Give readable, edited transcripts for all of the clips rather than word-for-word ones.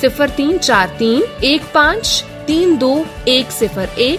0343 15 32101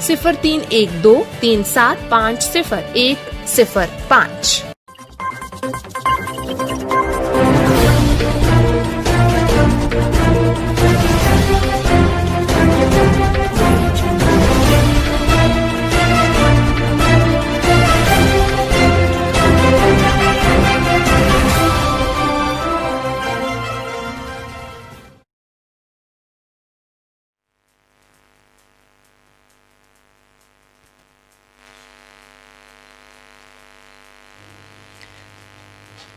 0312 3750 105।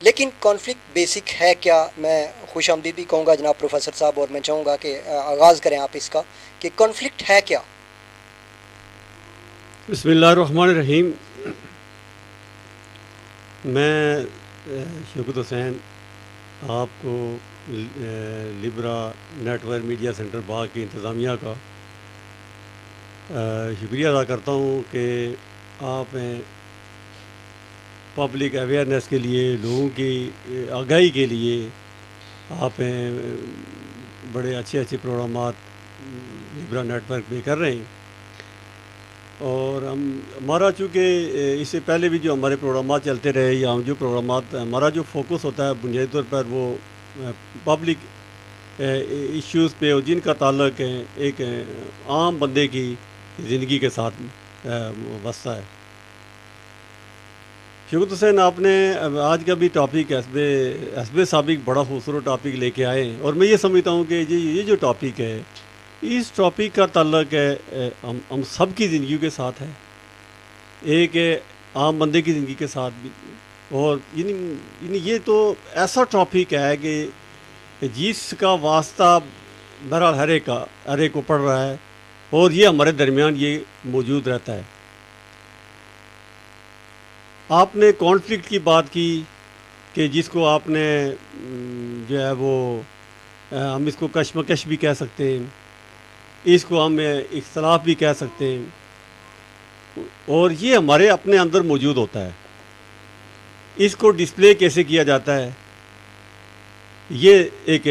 لیکن conflict basic ہے کیا؟ میں خوش آمدید بھی کہوں گا جناب پروفیسر صاحب، اور میں چاہوں گا کہ آغاز کریں آپ اس کا کہ کانفلکٹ ہے کیا؟ بسم اللہ الرحمن الرحیم. میں شوکت حسین آپ کو لبرا نیٹ ورک میڈیا سینٹر باغ کی انتظامیہ کا شکریہ ادا کرتا ہوں کہ آپ پبلک اویئرنیس کے لیے، لوگوں کی آگاہی کے لیے آپ بڑے اچھے پروگرامات لبرا نیٹ ورک میں کر رہے ہیں. اور ہمارا چونکہ اس سے پہلے بھی جو ہمارے پروگرامات چلتے رہے، یا جو پروگرامات ہمارا جو فوکس ہوتا ہے بنیادی طور پر وہ پبلک ایشوز پہ، اور جن کا تعلق ایک عام بندے کی زندگی کے ساتھ وابستہ ہے. شوکت حسین، آپ نے آج کا بھی ٹاپک حسب سابق بڑا خوبصورت ٹاپک لے کے آئے ہیں، اور میں یہ سمجھتا ہوں کہ یہ جو ٹاپک ہے، اس ٹاپک کا تعلق ہے ہم سب کی زندگی کے ساتھ ہے، ایک عام بندے کی زندگی کے ساتھ بھی. اور یعنی یہ تو ایسا ٹاپک ہے کہ جس کا واسطہ بہرحال ہر ایک کو پڑ رہا ہے، اور یہ ہمارے درمیان یہ موجود رہتا ہے. آپ نے کانفلکٹ کی بات کی کہ جس کو آپ نے جو ہے وہ ہم اس کو کشمکش بھی کہہ سکتے ہیں، اس کو ہم اختلاف بھی کہہ سکتے ہیں، اور یہ ہمارے اپنے اندر موجود ہوتا ہے. اس کو ڈسپلے کیسے کیا جاتا ہے، یہ ایک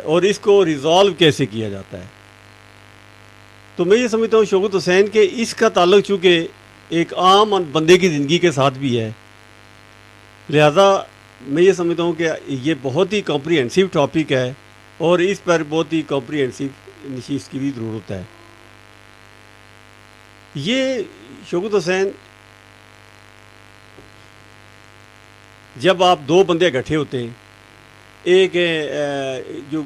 اور اس کو ریزالو کیسے کیا جاتا ہے. تو میں یہ سمجھتا ہوں شوکت حسین کہ اس کا تعلق چونکہ ایک عام بندے کی زندگی کے ساتھ بھی ہے، لہذا میں یہ سمجھتا ہوں کہ یہ بہت ہی کمپریہنسو ٹاپک ہے، اور اس پر بہت ہی کمپریہنسو نشست کی بھی ضرورت ہے. یہ شوکت حسین، جب آپ دو بندے اکٹھے ہوتے ہیں، ایک جو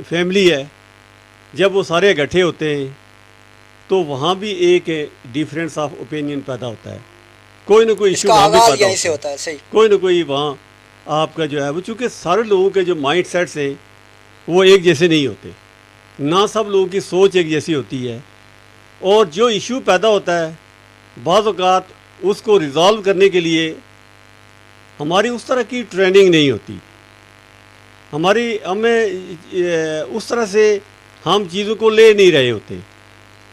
فیملی ہے، جب وہ سارے اکٹھے ہوتے ہیں تو وہاں بھی ایک ڈیفرنس آف اوپینین پیدا ہوتا ہے، کوئی نہ کوئی ایشو وہاں بھی پیدا ہوتا ہے. صحیح، کوئی نہ کوئی وہاں آپ کا جو ہے وہ، چونکہ سارے لوگوں کے جو مائنڈ سیٹس ہیں وہ ایک جیسے نہیں ہوتے، نہ سب لوگوں کی سوچ ایک جیسی ہوتی ہے، اور جو ایشو پیدا ہوتا ہے بعض اوقات اس کو ریزالو کرنے کے لیے ہماری اس طرح کی ٹریننگ نہیں ہوتی، ہمیں اس طرح سے ہم چیزوں کو لے نہیں رہے ہوتے.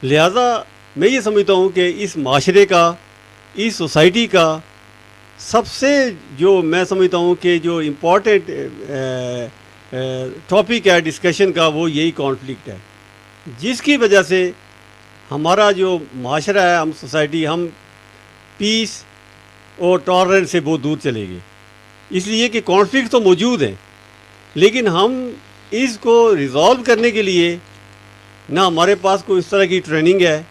لہذا میں یہ سمجھتا ہوں کہ اس معاشرے کا، اس سوسائٹی کا سب سے جو میں سمجھتا ہوں کہ جو امپورٹنٹ ٹاپک ہے ڈسکشن کا، وہ یہی کانفلکٹ ہے، جس کی وجہ سے ہمارا جو معاشرہ ہے، ہم سوسائٹی، ہم پیس اور ٹالرنس سے بہت دور چلے گئے. اس لیے کہ کانفلکٹ تو موجود ہیں، لیکن ہم اس کو ریزالو کرنے کے لیے نہ ہمارے پاس کوئی اس طرح کی ٹریننگ ہے،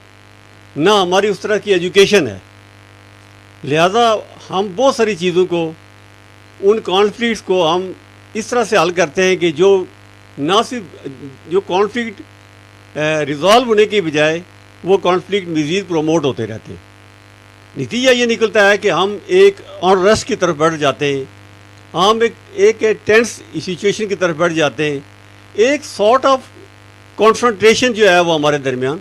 نہ ہماری اس طرح کی ایجوکیشن ہے. لہذا ہم بہت ساری چیزوں کو، ان کانفلکٹس کو ہم اس طرح سے حل کرتے ہیں کہ جو نہ صرف جو کانفلکٹ ریزالو ہونے کی بجائے وہ کانفلکٹ مزید پروموٹ ہوتے رہتے ہیں. نتیجہ یہ نکلتا ہے کہ ہم ایک آن رش کی طرف بڑھ جاتے ہیں، ہم ایک ٹینس سچویشن کی طرف بڑھ جاتے ہیں، ایک سارٹ آف کانفرنٹریشن جو ہے وہ ہمارے درمیان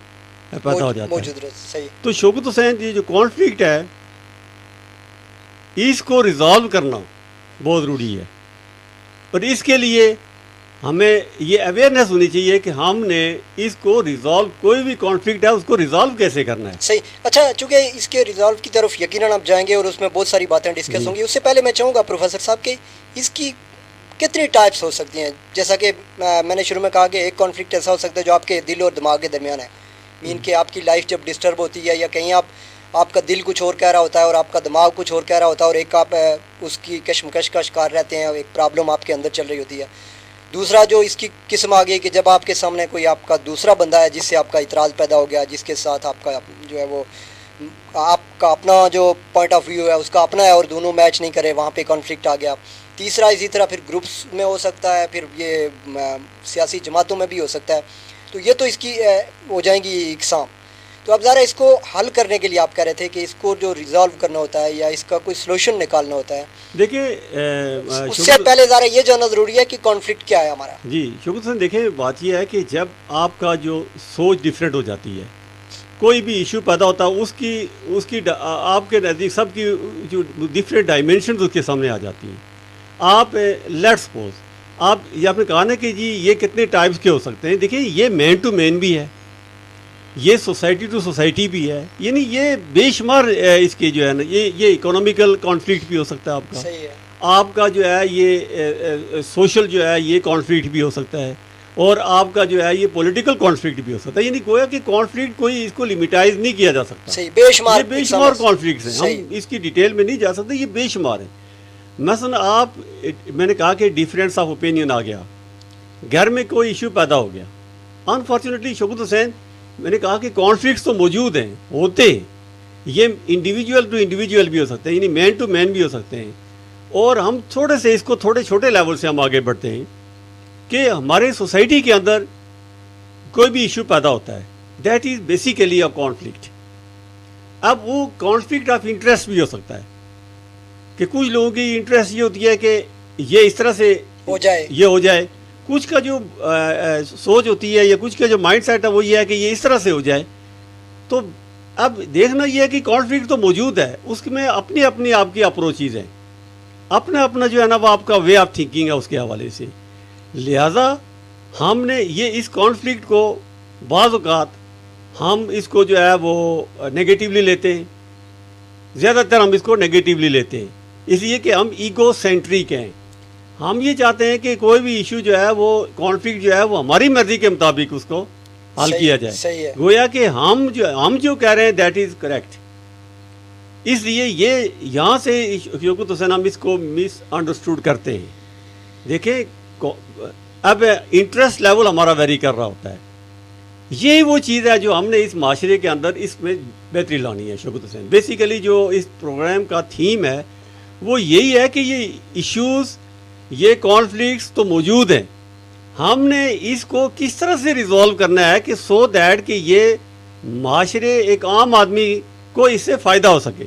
پیدا ہو جاتا ہے. صحیح. تو شوکت حسین، یہ جو کانفلکٹ ہے اس کو ریزالو کرنا بہت ضروری ہے، اور اس کے لیے ہمیں یہ اویئرنیس ہونی چاہیے کہ ہم نے اس کو ریزالو، کوئی بھی کانفلکٹ ہے اس کو ریزالو کیسے کرنا ہے. صحیح. اچھا، چونکہ اس کے ریزالو کی طرف یقیناً آپ جائیں گے اور اس میں بہت ساری باتیں ڈسکس ہوں گی، اس سے پہلے میں چاہوں گا پروفیسر صاحب کہ اس کی کتنی ٹائپس ہو سکتی ہیں. جیسا کہ میں نے شروع میں کہا کہ ایک کانفلکٹ ایسا ہو سکتا ہے جو آپ کے دل اور دماغ کے درمیان ہے، مین کہ آپ کی لائف جب ڈسٹرب ہوتی ہے، یا کہیں آپ کا دل کچھ اور کہہ رہا ہوتا ہے اور آپ کا دماغ کچھ اور کہہ رہا ہوتا ہے، اور ایک آپ اس کی کشمکش کا شکار رہتے ہیں، اور ایک پرابلم آپ کے اندر چل رہی ہوتی ہے. دوسرا جو اس کی قسم آ گئی کہ جب آپ کے سامنے کوئی آپ کا دوسرا بندہ ہے جس سے آپ کا اعتراض پیدا ہو گیا، جس کے ساتھ آپ کا جو ہے وہ آپ کا اپنا جو پوائنٹ آف ویو ہے اس کا اپنا ہے، اور دونوں میچ نہیں کرے، وہاں پہ کانفلکٹ آ گیا. تیسرا اسی طرح پھر گروپس میں ہو سکتا ہے، پھر یہ سیاسی جماعتوں میں بھی ہو سکتا ہے. تو یہ تو اس کی ہو جائیں گی اقسام. تو اب ذرا اس کو حل کرنے کے لیے آپ کہہ رہے تھے کہ اس کو جو ریزالو کرنا ہوتا ہے یا اس کا کوئی سلوشن نکالنا ہوتا ہے، دیکھیں اس سے پہلے ذرا یہ جاننا ضروری ہے کہ کانفلکٹ کیا ہے ہمارا. جی شکر حسین، دیکھیں بات یہ ہے کہ جب آپ کا جو سوچ ڈفرینٹ ہو جاتی ہے، کوئی بھی ایشو پیدا ہوتا ہے، اس کی آپ کے نزدیک سب کی جو ڈفرینٹ ڈائمینشنز اس کے سامنے آ جاتی ہیں. آپ لیٹ سپوز آپ یہ آپ نے کہا نا کہ جی یہ کتنے ٹائپس کے ہو سکتے ہیں. دیکھیں یہ مین ٹو مین بھی ہے، یہ سوسائٹی ٹو سوسائٹی بھی ہے، یعنی یہ بے شمار اس کی جو ہے نا یہ اکنامیکل کانفلکٹ بھی ہو سکتا ہے آپ کا. صحیح ہے. آپ کا جو ہے یہ سوشل جو ہے یہ کانفلکٹ بھی ہو سکتا ہے، اور آپ کا جو ہے یہ پولیٹیکل کانفلکٹ بھی ہو سکتا ہے. یعنی گویا کہ کانفلکٹ کوئی اس کو لمیٹائز نہیں کیا جا سکتا. صحیح، بے شمار، یہ بے شمار کانفلکٹس ہیں، ہم اس کی ڈیٹیل میں نہیں جا سکتے، یہ بے شمار ہیں. مثلا آپ میں نے کہا کہ ڈیفرینس آف اوپینین آ گیا، گھر میں کوئی ایشو پیدا ہو گیا. انفارچونیٹلی شوکت حسین، میں نے کہا کہ کانفلکٹس تو موجود ہیں، ہوتے ہیں، یہ انڈیویجول ٹو انڈیویجول بھی ہو سکتے ہیں، یعنی مین ٹو مین بھی ہو سکتے ہیں. اور ہم تھوڑے سے اس کو تھوڑے چھوٹے لیول سے ہم آگے بڑھتے ہیں کہ ہمارے سوسائٹی کے اندر کوئی بھی ایشو پیدا ہوتا ہے، that is basically a conflict. اب وہ کانفلکٹ آف انٹرسٹ بھی ہو سکتا ہے کہ کچھ لوگوں کی انٹرسٹ یہ ہوتی ہے کہ یہ اس طرح سے یہ ہو جائے، کچھ کا جو سوچ ہوتی ہے یا کچھ کا جو مائنڈ سیٹ ہے وہ یہ ہے کہ یہ اس طرح سے ہو جائے. تو اب دیکھنا یہ ہے کہ کانفلکٹ تو موجود ہے، اس میں اپنی اپنی آپ کی اپروچیز ہیں، اپنا اپنا جو ہے نا وہ آپ کا وے آف تھنکنگ ہے اس کے حوالے سے. لہٰذا ہم نے یہ اس کانفلکٹ کو بعض اوقات ہم اس کو جو ہے وہ نگیٹیولی لیتے ہیں، زیادہ تر ہم اس کو نگیٹیولی لیتے ہیں، اس لیے کہ ہم ایگو سینٹرک ہیں. ہم یہ چاہتے ہیں کہ کوئی بھی ایشو جو ہے وہ کانفلکٹ جو ہے وہ ہماری مرضی کے مطابق اس کو حل کیا جائے، گویا کہ ہم جو کہہ رہے ہیں دیٹ از کریکٹ. اس لیے یہ یہاں سے شوکت حسین ہم اس کو مس انڈرسٹوڈ کرتے ہیں. دیکھیں اب انٹرسٹ لیول ہمارا ویری کر رہا ہوتا ہے، یہی وہ چیز ہے جو ہم نے اس معاشرے کے اندر اس میں بہتری لانی ہے. شوکت حسین، بیسیکلی جو اس پروگرام کا تھیم ہے وہ یہی ہے کہ یہ ایشوز، یہ کانفلکٹس تو موجود ہیں، ہم نے اس کو کس طرح سے ریزالو کرنا ہے کہ سو دیٹ کہ یہ معاشرے ایک عام آدمی کو اس سے فائدہ ہو سکے.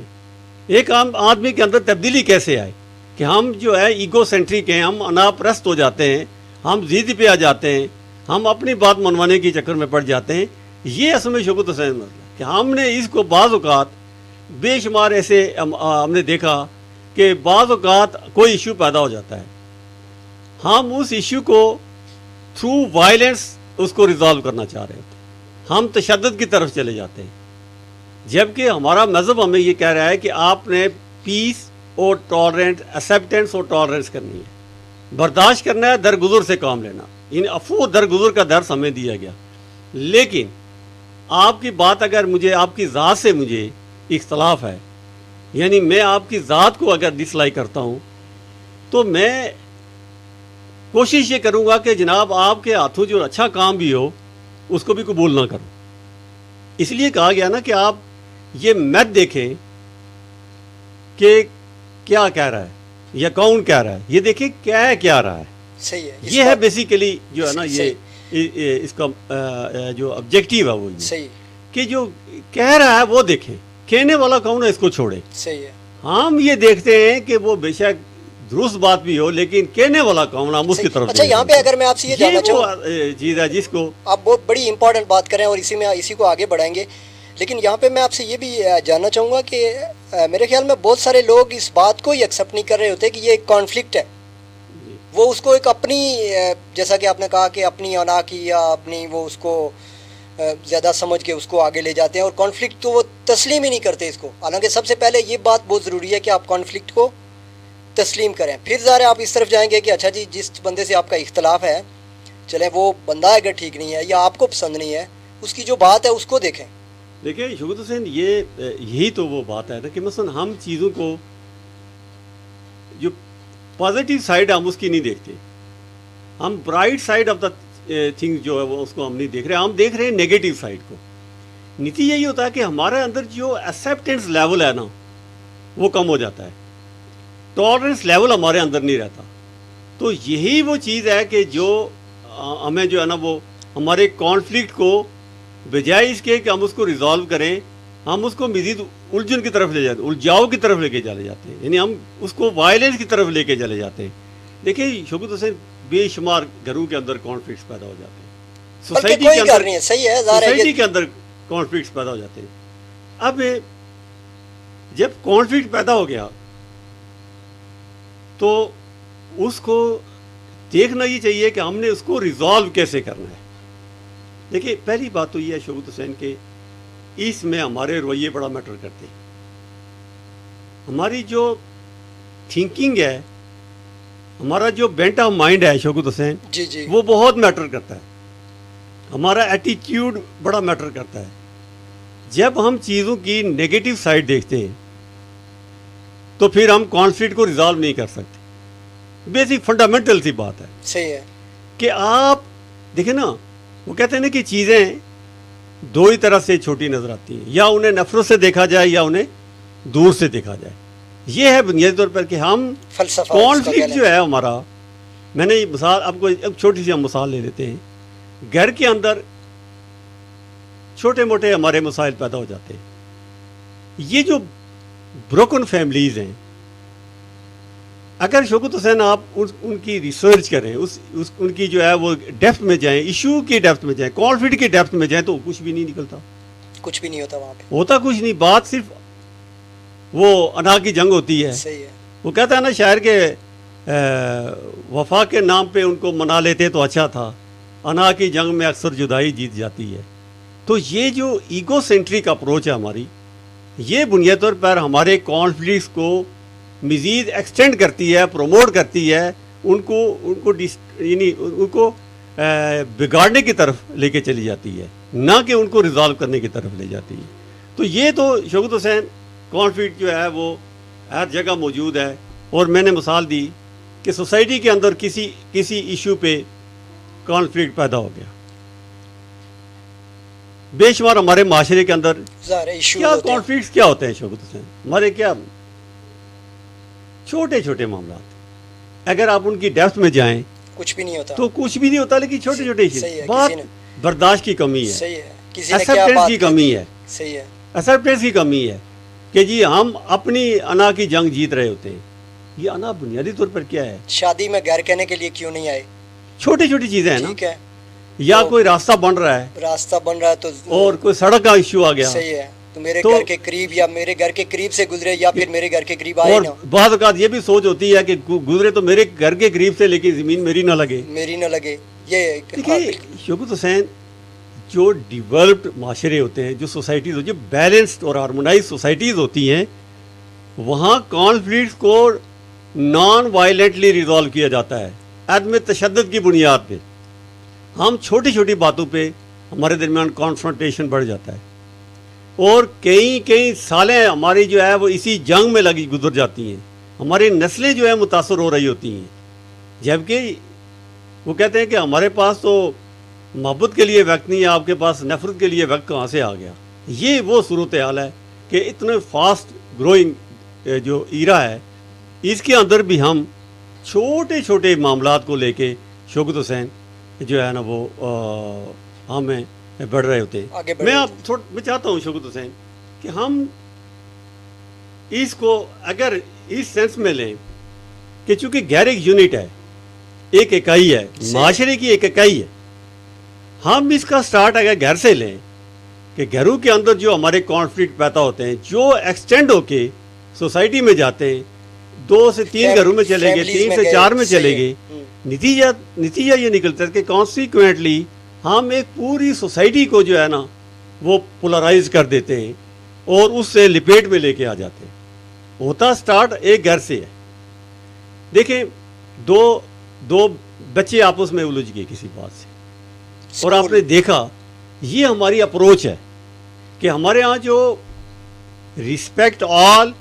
ایک عام آدمی کے اندر تبدیلی کیسے آئے کہ ہم جو ہے ایگو سینٹرک ہیں، ہم انا پرست ہو جاتے ہیں، ہم ضد پہ آ جاتے ہیں، ہم اپنی بات منوانے کے چکر میں پڑ جاتے ہیں. یہ اصل میں شوکت حسین مسئلہ کہ ہم نے اس کو بعض اوقات بے شمار ایسے ہم نے دیکھا کہ بعض اوقات کوئی ایشو پیدا ہو جاتا ہے، ہم اس ایشو کو تھرو وائلنس اس کو ریزالو کرنا چاہ رہے ہوتے ہیں، ہم تشدد کی طرف چلے جاتے ہیں، جبکہ ہمارا مذہب ہمیں یہ کہہ رہا ہے کہ آپ نے پیس اور ٹالرنٹ، ایکسیپٹنس اور ٹالرنس کرنی ہے، برداشت کرنا ہے، درگزر سے کام لینا. ان عفو درگزر کا درس ہمیں دیا گیا. لیکن آپ کی بات اگر مجھے آپ کی ذات سے مجھے اختلاف ہے، یعنی میں آپ کی ذات کو اگر ڈس لائک کرتا ہوں، تو میں کوشش یہ کروں گا کہ جناب آپ کے ہاتھوں جو اچھا کام بھی ہو اس کو بھی قبول نہ کروں. اس لیے کہا گیا نا کہ آپ یہ میتھ دیکھیں کہ کیا کہہ رہا ہے یا کون کہہ رہا ہے، یہ دیکھیں کیا رہا ہے. صحیح ہے، یہ ہے بیسیکلی جو ہے نا یہ اس کا جو آبجیکٹیو ہے وہ صحیح کہ جو کہہ رہا ہے وہ دیکھیں، کہنے والا کون ہے اس کو چھوڑیں. صحیح ہے. ہم یہ دیکھتے ہیں کہ وہ بے شک درست بات بھی ہو، لیکن کہنے والا کون ہے ہم اس کی طرف. اچھا، یہاں پہ اگر میں آپ سے یہ جاننا چاہوں، چیز ہے جس کو آپ بہت بڑی امپورٹنٹ بات کریں اور اسی کو آگے بڑھائیں گے، لیکن یہاں پہ میں آپ سے یہ بھی جاننا چاہوں گا کہ میرے خیال میں بہت سارے لوگ اس بات کو ہی ایکسیپٹ نہیں کر رہے ہوتے کہ یہ ایک کانفلکٹ ہے. وہ اس کو ایک اپنی، جیسا کہ آپ نے کہا کہ اپنی انا کی یا اپنی وہ اس کو زیادہ سمجھ کے اس کو آگے لے جاتے ہیں، اور کانفلکٹ تو وہ تسلیم ہی نہیں کرتے اس کو. حالانکہ سب سے پہلے یہ بات بہت ضروری ہے کہ آپ کانفلکٹ کو تسلیم کریں. پھر ظاہر آپ اس طرف جائیں گے کہ اچھا جی جس بندے سے آپ کا اختلاف ہے، چلیں وہ بندہ اگر ٹھیک نہیں ہے یا آپ کو پسند نہیں ہے، اس کی جو بات ہے اس کو دیکھیں. دیکھیں شوکت حسین، یہی تو وہ بات ہے نا کہ مثلا ہم چیزوں کو جو پازیٹیو سائڈ ہم اس کی نہیں دیکھتے، ہم bright side of the thing جو ہے وہ اس کو ہم نہیں دیکھ رہے، ہم دیکھ رہے ہیں نیگیٹو سائڈ کو. نتیجہ یہی ہوتا ہے کہ ہمارے اندر جو ایکسیپٹنس لیول ہے نا وہ کم ہو جاتا ہے، ٹالرنس لیول ہمارے اندر نہیں رہتا. تو یہی وہ چیز ہے کہ جو ہمیں جو ہے نا وہ ہمارے کانفلکٹ کو بجائے اس کے کہ ہم اس کو ریزالو کریں ہم اس کو مزید الجھن کی طرف لے جاتے ہیں, الجھاؤ کی طرف لے کے چلے جاتے ہیں, یعنی ہم اس کو وائلنس کی طرف لے کے چلے جاتے ہیں. دیکھیں شوکت حسین, بے شمار گھروں کے اندر کانفلکٹس پیدا ہو جاتے ہیں, سوسائٹی کے اندر کانفلکٹس پیدا ہو جاتے ہیں. اب جب کانفلکٹ پیدا ہو گیا تو اس کو دیکھنا یہ چاہیے کہ ہم نے اس کو ریزالو کیسے کرنا ہے. دیکھیے پہلی بات تو یہ ہے شوکت حسین کہ اس میں ہمارے رویے بڑا میٹر کرتے ہیں. ہماری جو تھنکنگ ہے, ہمارا جو بینٹ آف مائنڈ ہے شوکت حسین, جی وہ بہت میٹر کرتا ہے. ہمارا ایٹیٹیوڈ بڑا میٹر کرتا ہے. جب ہم چیزوں کی نیگیٹو سائڈ دیکھتے ہیں تو پھر ہم کانفلکٹ کو ریزالو نہیں کر سکتے. بیسک فنڈامنٹل سی بات ہے. صحیح ہے کہ آپ دیکھیں نا, وہ کہتے ہیں نا کہ چیزیں دو ہی طرح سے چھوٹی نظر آتی ہیں, یا انہیں نفرت سے دیکھا جائے یا انہیں دور سے دیکھا جائے. یہ ہے بنیادی طور پر کہ ہم کانفلکٹ جو ہے ہمارا, میں نے مثال آپ کو ایک چھوٹی سی ہم مثال لے لیتے ہیں. گھر کے اندر چھوٹے موٹے ہمارے مسائل پیدا ہو جاتے ہیں. یہ جو بروکن فیملیز ہیں, اگر شوکت حسین آپ ان کی ریسرچ کریں, ان کی جو ہے وہ ڈیپتھ میں جائیں, ایشو کی ڈیپتھ میں جائیں, کانفلکٹ کی ڈیپتھ میں جائیں, تو کچھ بھی نہیں نکلتا, کچھ بھی نہیں ہوتا وہاں پہ, ہوتا کچھ نہیں. بات صرف وہ انا کی جنگ ہوتی ہے. صحیح ہے. وہ کہتا ہے نا شاعر کے وفا کے نام پہ ان کو منا لیتے تو اچھا تھا, انا کی جنگ میں اکثر جدائی جیت جاتی ہے. تو یہ جو ایگو سینٹرک اپروچ ہے ہماری, یہ بنیادی طور پر ہمارے کانفلکٹس کو مزید ایکسٹینڈ کرتی ہے, پروموٹ کرتی ہے, ان کو بگاڑنے کی طرف لے کے چلی جاتی ہے, نہ کہ ان کو ریزالو کرنے کی طرف لے جاتی ہے. تو یہ تو شوکت حسین کانفلکٹ جو ہے وہ ہر جگہ موجود ہے. اور میں نے مثال دی کہ سوسائٹی کے اندر کسی ایشو پہ کانفلکٹ پیدا ہو گیا, بے شمار ہمارے معاشرے کے اندر کیا کانفلکٹس کیا ہوتے ہیں شوکت حسین, ہمارے کیا چھوٹے چھوٹے معاملات, اگر آپ ان کی ڈیپتھ میں جائیں کچھ بھی نہیں ہوتا, تو کچھ بھی نہیں ہوتا. لیکن چھوٹے چھوٹے بات برداشت کی کمی ہے, صحیح ہے, ایکسیپٹنس کی کمی ہے, صحیح ہے, ایکسیپٹنس کی کمی ہے کہ جی ہم اپنی انا کی جنگ جیت رہے ہوتے ہیں. یہ انا بنیادی طور پر کیا ہے, شادی میں گھر کہنے کے لیے کیوں نہیں آئے, چھوٹی چھوٹی چیزیں ہیں نا, ٹھیک ہے, یا کوئی راستہ بن رہا ہے تو اور کوئی سڑک کا ایشو آ گیا, صحیح ہے, تو میرے گھر کے قریب یا میرے گھر کے قریب سے گزرے یا پھر میرے گھر کے قریب آئے اور نا. بعض اوقات یہ بھی سوچ ہوتی ہے کہ گزرے تو میرے گھر کے قریب سے, لیکن زمین میری نہ لگے. یہ دیکھیے شوکت حسین, جو ڈیولپڈ معاشرے ہوتے ہیں, جو سوسائٹیز جو بیلنسڈ اور ہارمونائز سوسائٹیز ہوتی ہیں, وہاں کانفلکٹس کو نان وائلنٹلی ریزالو کیا جاتا ہے, عدم تشدد کی بنیاد پہ. ہم چھوٹی چھوٹی باتوں پہ ہمارے درمیان کانفرنٹیشن بڑھ جاتا ہے, اور کئی سالیں ہماری جو ہے وہ اسی جنگ میں گزر جاتی ہیں. ہماری نسلیں جو ہے متاثر ہو رہی ہوتی ہیں, جبکہ وہ کہتے ہیں کہ ہمارے پاس تو محبت کے لیے وقت نہیں ہے, آپ کے پاس نفرت کے لیے وقت کہاں سے آ گیا. یہ وہ صورتحال ہے کہ اتنے فاسٹ گروئنگ جو ایرا ہے, اس کے اندر بھی ہم چھوٹے چھوٹے معاملات کو لے کے شوکت حسین جو ہے نا وہ ہمیں بڑھ رہے ہوتے ہیں. میں چاہتا ہوں شوکت حسین کہ ہم اس کو اگر اس سینس میں لیں کہ چونکہ گھر ایک یونٹ ہے, ایک اکائی ہے, معاشرے کی ایک اکائی ہے, ہم اس کا سٹارٹ اگر گھر سے لیں کہ گھروں کے اندر جو ہمارے کانفلکٹ پیدا ہوتے ہیں, جو ایکسٹینڈ ہو کے سوسائٹی میں جاتے ہیں, 2 سے 3 گھروں میں چلے گئے, 3 سے 4 میں چلے گئے, نتیجہ یہ نکلتا ہے کہ کانسیکوینٹلی ہم ایک پوری سوسائٹی کو جو ہے نا وہ پولرائز کر دیتے ہیں اور اس سے لپیٹ میں لے کے آ جاتے ہیں. ہوتا سٹارٹ ایک گھر سے ہے. دیکھیں دو بچے آپس میں الجھ گئے کسی بات سے, اور آپ نے دیکھا یہ ہماری اپروچ ہے کہ ہمارے ہاں جو ریسپیکٹ آل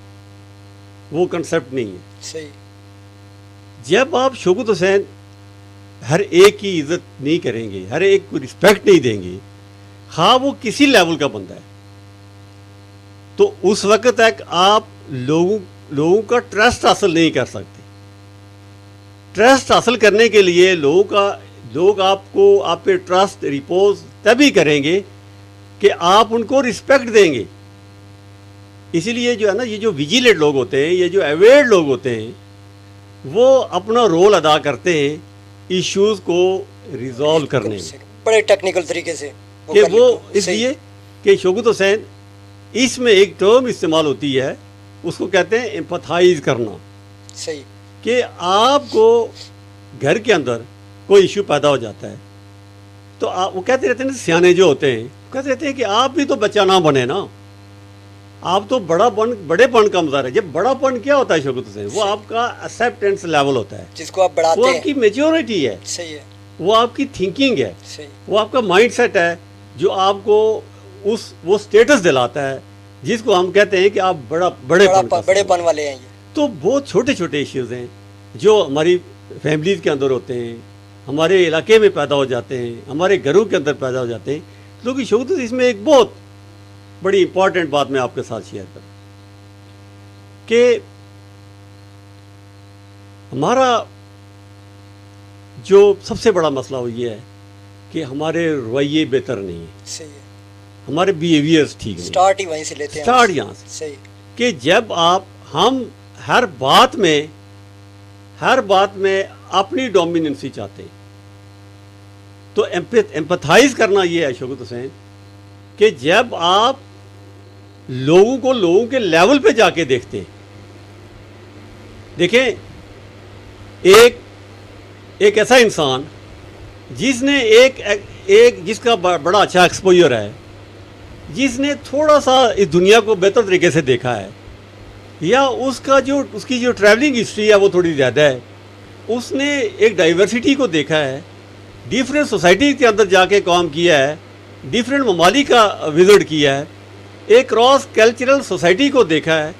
وہ کنسیپٹ نہیں ہے. صحیح. جب آپ شوکت حسین ہر ایک کی عزت نہیں کریں گے, ہر ایک کو رسپیکٹ نہیں دیں گے, ہاں وہ کسی لیول کا بندہ ہے, تو اس وقت تک آپ لوگوں کا ٹرسٹ حاصل نہیں کر سکتے. ٹرسٹ حاصل کرنے کے لیے لوگ آپ پہ ٹرسٹ ریپوز تبھی کریں گے کہ آپ ان کو رسپیکٹ دیں گے. اسی لیے جو ہے نا یہ جو ویجیلنٹ لوگ ہوتے ہیں, یہ جو اویئر لوگ ہوتے ہیں, وہ اپنا رول ادا کرتے ہیں ایشوز کو ریزالو کرنے میں, بڑے ٹیکنیکل طریقے سے کہ وہ اس لیے کہ شوکت حسین اس میں ایک ٹرم استعمال ہوتی ہے, اس کو کہتے ہیں ایمپتھائز کرنا. صحیح. کہ آپ کو گھر کے اندر کوئی ایشو پیدا ہو جاتا ہے تو وہ کہتے رہتے ہیں نا, سیانے جو ہوتے ہیں کہتے رہتے ہیں کہ آپ بھی تو بچہ نہ بنے نا, آپ تو بڑے پن کا مظاہرہ ہے. جب بڑا پن کیا ہوتا ہے شوکت حسین, وہ آپ کا ایکسیپٹنس لیول ہوتا ہے, جس کو آپ بڑھاتے وہ ہیں, آپ کی میچورٹی ہے, صحیح ہے, وہ آپ کی تھنکنگ ہے, صحیح, وہ آپ کا مائنڈ سیٹ ہے جو آپ کو وہ سٹیٹس دلاتا ہے جس کو ہم کہتے ہیں کہ آپ بڑے پن والے ہیں. یہ تو بہت چھوٹے چھوٹے ایشوز ہیں جو ہماری فیملیز کے اندر ہوتے ہیں, ہمارے علاقے میں پیدا ہو جاتے ہیں, ہمارے گھروں کے اندر پیدا ہو جاتے ہیں. کیونکہ شوکت اس میں ایک بہت بڑی امپورٹنٹ بات میں آپ کے ساتھ شیئر کروں کہ ہمارا جو سب سے بڑا مسئلہ وہ یہ ہے کہ ہمارے رویے بہتر نہیں ہیں, صحیح ہے, ہمارے بیہیویئرز ٹھیک نہیں. سٹارٹ ہی وہیں سے لیتے ہیں, سٹارٹ یہاں سے, صحیح, کہ جب ہم ہر بات میں اپنی ڈومیننسی چاہتے ہیں تو ایمپتھائز کرنا یہ ہے شوکت حسین کہ جب آپ لوگوں کے لیول پہ جا کے دیکھتے ہیں. دیکھیں ایک ایسا انسان جس نے ایک جس کا بڑا اچھا ایکسپوجر ہے, جس نے تھوڑا سا اس دنیا کو بہتر طریقے سے دیکھا ہے, یا اس کی جو ٹریولنگ ہسٹری ہے وہ تھوڑی زیادہ ہے, اس نے ایک ڈائیورسٹی کو دیکھا ہے, ڈیفرنٹ سوسائٹی کے اندر جا کے کام کیا ہے, ڈیفرنٹ ممالک کا وزٹ کیا ہے, ایک کراس کلچرل سوسائٹی کو دیکھا ہے,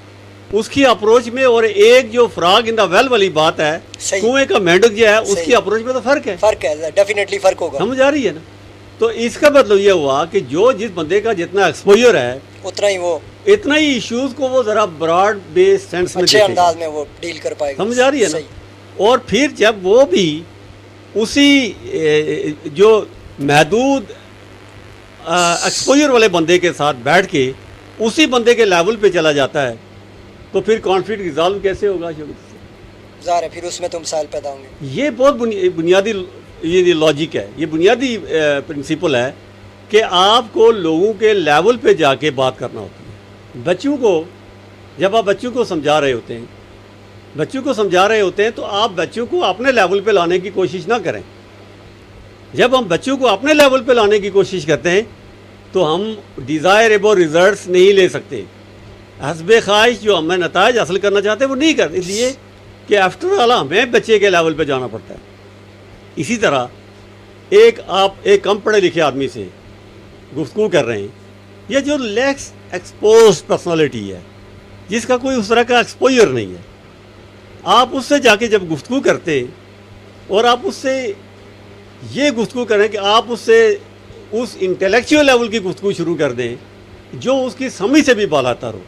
اس کی اپروچ میں, اور ایک جو فراگ ان دا ویل والی بات ہے, کنویں کا مینڈک جو ہے, اس کی اپروچ میں تو فرق ہے, ڈیفینیٹلی فرق ہوگا. سمجھ آ رہی ہے نا. تو اس کا مطلب یہ ہوا کہ جس بندے کا جتنا ایکسپوجر ہے اتنا ہی ایشوز کو وہ ذرا براڈ بیس سینس میں اچھے انداز میں وہ ڈیل کر پائے گا. سمجھ آ رہی ہے نا. اور پھر جب وہ بھی اسی جو محدود ایکسپوجر والے بندے کے ساتھ بیٹھ کے اسی بندے کے لیول پہ چلا جاتا ہے تو پھر کانفلکٹ ریزالو کیسے ہوگا؟ ظاہر ہے پھر اس میں تو مسائل پیدا ہوں گے. یہ بہت بنیادی یہ لاجک ہے, یہ بنیادی پرنسپل ہے کہ آپ کو لوگوں کے لیول پہ جا کے بات کرنا ہوتی ہے. بچوں کو جب آپ بچوں کو سمجھا رہے ہوتے ہیں تو آپ بچوں کو اپنے لیول پہ لانے کی کوشش نہ کریں. جب ہم بچوں کو اپنے لیول پہ لانے کی کوشش کرتے ہیں تو ہم ڈیزائریبل ریزلٹس نہیں لے سکتے. حسب خواہش جو ہمیں نتائج حاصل کرنا چاہتے ہیں وہ نہیں کرتے, اس لیے کہ آفٹر آل ہمیں بچے کے لیول پہ جانا پڑتا ہے. اسی طرح آپ ایک کم پڑھے لکھے آدمی سے گفتگو کر رہے ہیں, یہ جو لیکس ایکسپوزڈ پرسنالٹی ہے, جس کا کوئی اس طرح کا ایکسپوجر نہیں ہے, آپ اس سے جا کے جب گفتگو کرتے اور آپ اس سے یہ گفتگو کریں کہ آپ اس سے اس انٹلیکچوئل لیول کی گفتگو شروع کر دیں جو اس کی سمجھ سے بھی بالاتر ہو,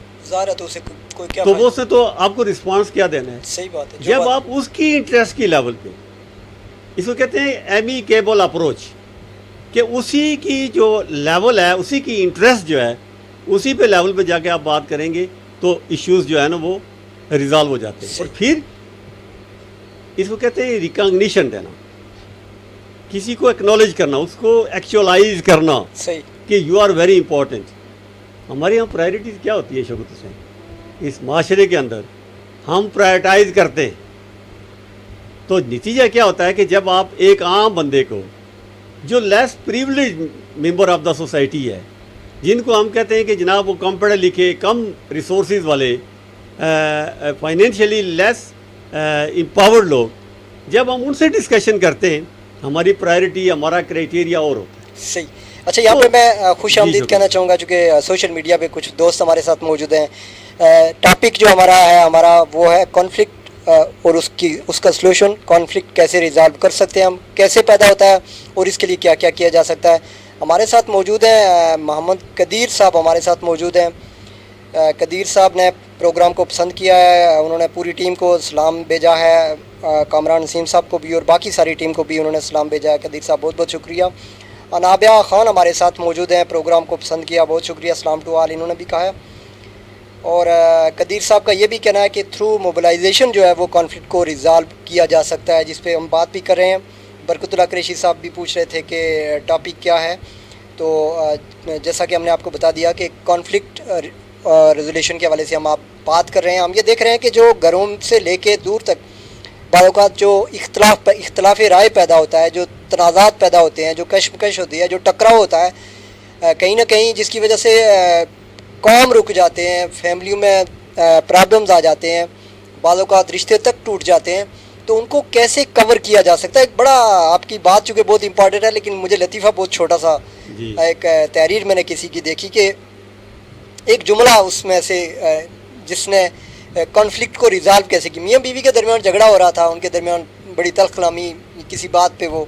تو وہ سے تو آپ کو رسپانس کیا دینا ہے. صحیح بات ہے. جب آپ اس کی انٹرسٹ کی لیول پہ, اس کو کہتے ہیں ایمیکیبل اپروچ, کہ اسی کی جو لیول ہے, اسی کی انٹرسٹ جو ہے, اسی پہ لیول پہ جا کے آپ بات کریں گے تو ایشوز جو ہے نا وہ ریزالو ہو جاتے ہیں. اور پھر اس کو کہتے ہیں ریکگنیشن دینا, کسی کو ایکنالج کرنا, اس کو ایکچولائز کرنا کہ یو آر ویری امپورٹنٹ. ہمارے یہاں پرائرٹیز کیا ہوتی ہے شوکت حسین, اس معاشرے کے اندر ہم پرائرٹائز کرتے ہیں تو نتیجہ کیا ہوتا ہے کہ جب آپ ایک عام بندے کو جو less privilege member of the society ہے, جن کو ہم کہتے ہیں کہ جناب وہ کم پڑھے لکھے, کم ریسورسز والے, فائنینشلی لیس امپاورڈ لوگ, جب ہم ان سے ڈسکشن کرتے ہیں ہماری پرائرٹی, ہمارا کرائٹیریا اور ہوتا ہے. صحیح. اچھا, یہاں پہ میں خوش آمدید کہنا چاہوں گا چونکہ سوشل میڈیا پہ کچھ دوست ہمارے ساتھ موجود ہیں. ٹاپک جو ہمارا وہ ہے کانفلکٹ اور اس کا سلوشن, کانفلکٹ کیسے ریزالو کر سکتے ہیں ہم, کیسے پیدا ہوتا ہے اور اس کے لیے کیا کیا کیا جا سکتا ہے. ہمارے ساتھ موجود ہیں محمد قدیر صاحب, ہمارے ساتھ موجود ہیں. قدیر صاحب نے پروگرام کو پسند کیا ہے, انہوں نے پوری ٹیم کو سلام بھیجا ہے, کامران نسیم صاحب کو بھی اور باقی ساری ٹیم کو بھی انہوں نے سلام بھیجا ہے. قدیر صاحب بہت بہت شکریہ. انابیہ خان ہمارے ساتھ موجود ہیں, پروگرام کو پسند کیا, بہت شکریہ, السلام ٹو آل, انہوں نے بھی کہا ہے. اور قدیر صاحب کا یہ بھی کہنا ہے کہ تھرو موبلائزیشن جو ہے وہ کانفلکٹ کو ریزالو کیا جا سکتا ہے, جس پہ ہم بات بھی کر رہے ہیں. برکت اللہ قریشی صاحب بھی پوچھ رہے تھے کہ ٹاپک کیا ہے, تو جیسا کہ ہم نے آپ کو بتا دیا کہ کانفلکٹ ریزولیشن کے حوالے سے ہم آپ بات کر رہے ہیں. ہم یہ دیکھ رہے ہیں کہ جو گھروں سے لے کے دور تک بعض اوقات جو اختلاف رائے پیدا ہوتا ہے, جو تنازعات پیدا ہوتے ہیں, جو کشمکش ہوتی ہے, جو ٹکراؤ ہوتا ہے کہیں نہ کہیں, جس کی وجہ سے قوم رک جاتے ہیں, فیملیوں میں پرابلمز آ جاتے ہیں, بعض اوقات رشتے تک ٹوٹ جاتے ہیں, تو ان کو کیسے کور کیا جا سکتا ہے. ایک بڑا آپ کی بات چونکہ بہت امپورٹنٹ ہے, لیکن مجھے لطیفہ بہت چھوٹا سا ایک تحریر میں نے کسی کی دیکھی کہ ایک جملہ اس میں سے جس نے کانفلکٹ کو ریزالو کیسے کی. میاں بیوی کے درمیان جھگڑا ہو رہا تھا, ان کے درمیان بڑی تلخ کلامی کسی بات پہ, وہ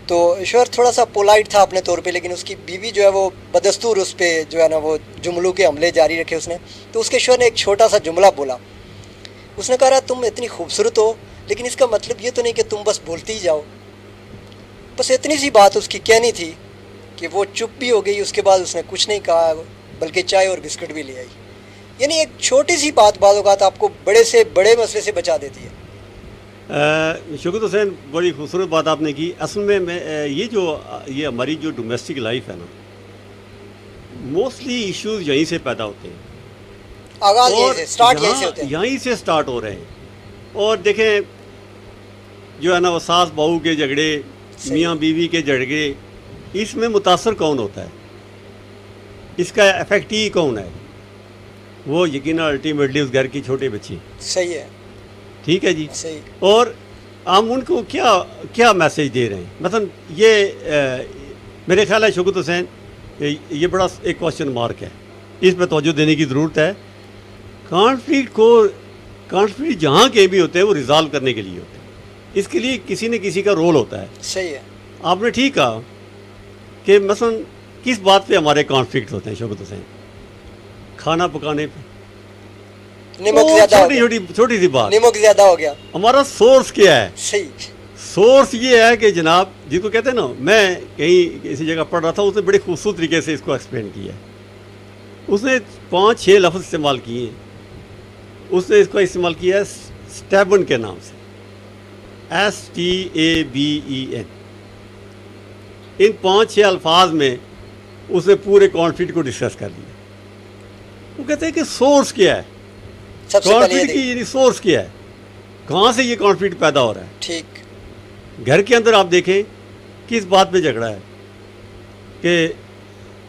تو شوہر تھوڑا سا پولائٹ تھا اپنے طور پہ, لیکن اس کی بیوی جو ہے وہ بدستور اس پہ جو ہے نا وہ جملوں کے حملے جاری رکھے اس نے. تو اس کے شوہر نے ایک چھوٹا سا جملہ بولا, اس نے کہا تم اتنی خوبصورت ہو, لیکن اس کا مطلب یہ تو نہیں کہ تم بس بولتی ہی جاؤ. بس اتنی سی بات اس کی کہنی تھی کہ وہ چپ بھی ہو گئی. اس کے بعد اس نے کچھ نہیں کہا, بلکہ چائے اور بسکٹ بھی لے آئی. یعنی ایک چھوٹی سی بات بعض اوقات آپ کو بڑے سے بڑے مسئلے سے بچا دیتی ہے. شوکت حسین, بڑی خوبصورت بات آپ نے کی. اصل میں یہ ہماری جو ڈومیسٹک لائف ہے نا, موسٹلی ایشوز یہیں سے پیدا ہوتے ہیں, آغاز یہیں سے سٹارٹ یہیں سے ہوتے ہیں, یہیں سے سٹارٹ ہو رہے ہیں. اور دیکھیں جو ہے نا وہ ساس بہو کے جھگڑے, میاں بیوی کے جھگڑے, اس میں متاثر کون ہوتا ہے, اس کا افیکٹی کون ہے؟ وہ یقینا الٹیمیٹلی اس گھر کی چھوٹے بچے. صحیح ہے, ٹھیک ہے جی. صحیح. اور ہم ان کو کیا میسیج دے رہے ہیں؟ مثلا یہ میرے خیال ہے شوکت حسین, یہ بڑا ایک کوشچن مارک ہے, اس پہ توجہ دینے کی ضرورت ہے. کانفلکٹ جہاں کے بھی ہوتے ہیں وہ ریزالو کرنے کے لیے ہوتے ہیں, اس کے لیے کسی نہ کسی کا رول ہوتا ہے. صحیح ہے, آپ نے ٹھیک کہا کہ مثلا کس بات پہ ہمارے کانفلکٹ ہوتے ہیں شوکت حسین؟ کھانا پکانے پہ. نمک زیادہ ہو گیا, چھوٹی سی بات, نمک زیادہ ہو گیا. ہمارا سورس کیا ہے؟ صحیح, سورس یہ ہے کہ جناب جس کو کہتے ہیں نا, میں کہیں کسی جگہ پڑھ رہا تھا, اس نے بڑے خوبصورت طریقے سے اس کو ایکسپلین کیا ہے. اس نے 5-6 لفظ استعمال کیے ہیں. اس نے اس کو استعمال کیا ہے سٹیبن کے نام سے, STABEN. ان 5-6 الفاظ میں اس نے پورے کانفلکٹ کو ڈسکس کر لیا. وہ کہتے ہیں کہ سورس کیا ہے کانفلکٹ کی, یعنی سورس کیا ہے, کہاں سے یہ کانفلکٹ پیدا ہو رہا ہے. ٹھیک. گھر کے اندر آپ دیکھیں کس بات پہ جھگڑا ہے کہ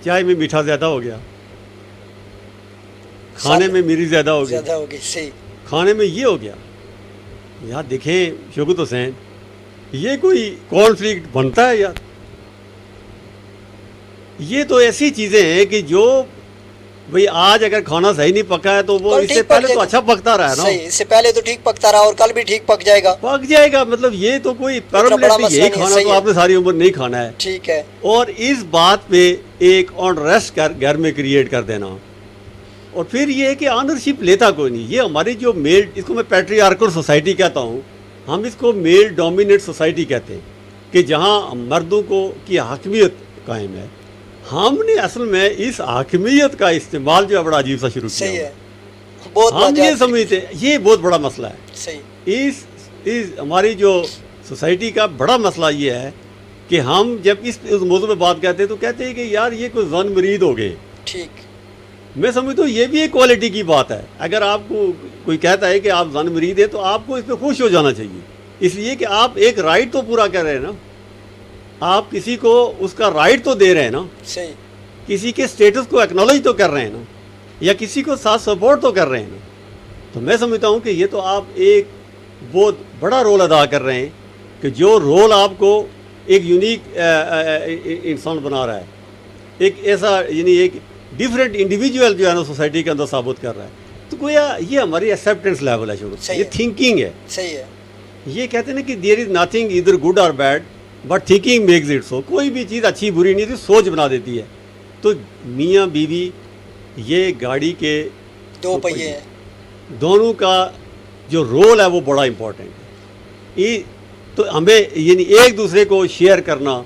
چائے میں میٹھا زیادہ ہو گیا, کھانے میں میری زیادہ ہو گئی, صحیح, کھانے میں یہ ہو گیا. یار دیکھیں شوکت حسین, یہ کوئی کانفلکٹ بنتا ہے یار؟ یہ تو ایسی چیزیں ہیں کہ جو بھئی آج اگر کھانا صحیح نہیں پکا ہے تو وہ اس سے پہلے تو اچھا پکتا رہا ہے نا. صحیح, اس سے پہلے تو ٹھیک پکتا رہا اور کل بھی ٹھیک پک جائے گا. مطلب یہ تو کوئی پرماننٹ یہی کھانا تو آپ نے ساری عمر نہیں کھانا ہے. ٹھیک ہے. اور اس بات پہ ایک آنریسٹ گھر میں کریٹ کر دینا, اور پھر یہ ہے کہ آنرشپ لیتا کوئی نہیں. یہ ہماری جو میل, اس کو میں پیٹریارکل سوسائٹی کہتا ہوں, ہم اس کو میل ڈومینیٹ سوسائٹی کہتے ہیں, کہ جہاں مردوں کو کی حاکمیت قائم ہے. ہم نے اصل میں اس حاکمیت کا استعمال جو ہے بڑا عجیب سا شروع کیا. صحیح ہے, بہت ہم یہ سمجھتے ہیں یہ بہت بڑا مسئلہ ہے. صحیح. اس ہماری جو سوسائٹی کا بڑا مسئلہ یہ ہے کہ ہم جب اس موضوع پہ بات کرتے ہیں تو کہتے ہیں کہ یار یہ کوئی زن مرید ہو گئے. ٹھیک. میں سمجھتا ہوں یہ بھی ایک کوالٹی کی بات ہے. اگر آپ کو کوئی کہتا ہے کہ آپ زن مرید ہیں تو آپ کو اس پہ خوش ہو جانا چاہیے, اس لیے کہ آپ ایک رائٹ تو پورا کر رہے ہیں نا, آپ کسی کو اس کا رائٹ تو دے رہے ہیں نا, صحیح, کسی کے سٹیٹس کو ایکنالج تو کر رہے ہیں نا, یا کسی کو ساتھ سپورٹ تو کر رہے ہیں نا. تو میں سمجھتا ہوں کہ یہ تو آپ ایک بہت بڑا رول ادا کر رہے ہیں, کہ جو رول آپ کو ایک یونیک انسان بنا رہا ہے, ایک ایسا یعنی ایک ڈفرینٹ انڈیویجول جو ہے نا سوسائٹی کے اندر ثابت کر رہا ہے. تو گویا یہ ہماری ایکسیپٹنس لیول ہے, یہ تھنکنگ ہے. صحیح ہے. یہ کہتے ہیں نا کہ there is nothing either good or bad but thinking makes it so. کوئی بھی چیز اچھی بری نہیں تھی, سوچ بنا دیتی ہے. تو میاں بیوی یہ گاڑی کے 2 پہیے ہیں, دونوں کا جو رول ہے وہ بڑا امپورٹنٹ ہے. تو ہمیں یعنی ایک دوسرے کو شیئر کرنا,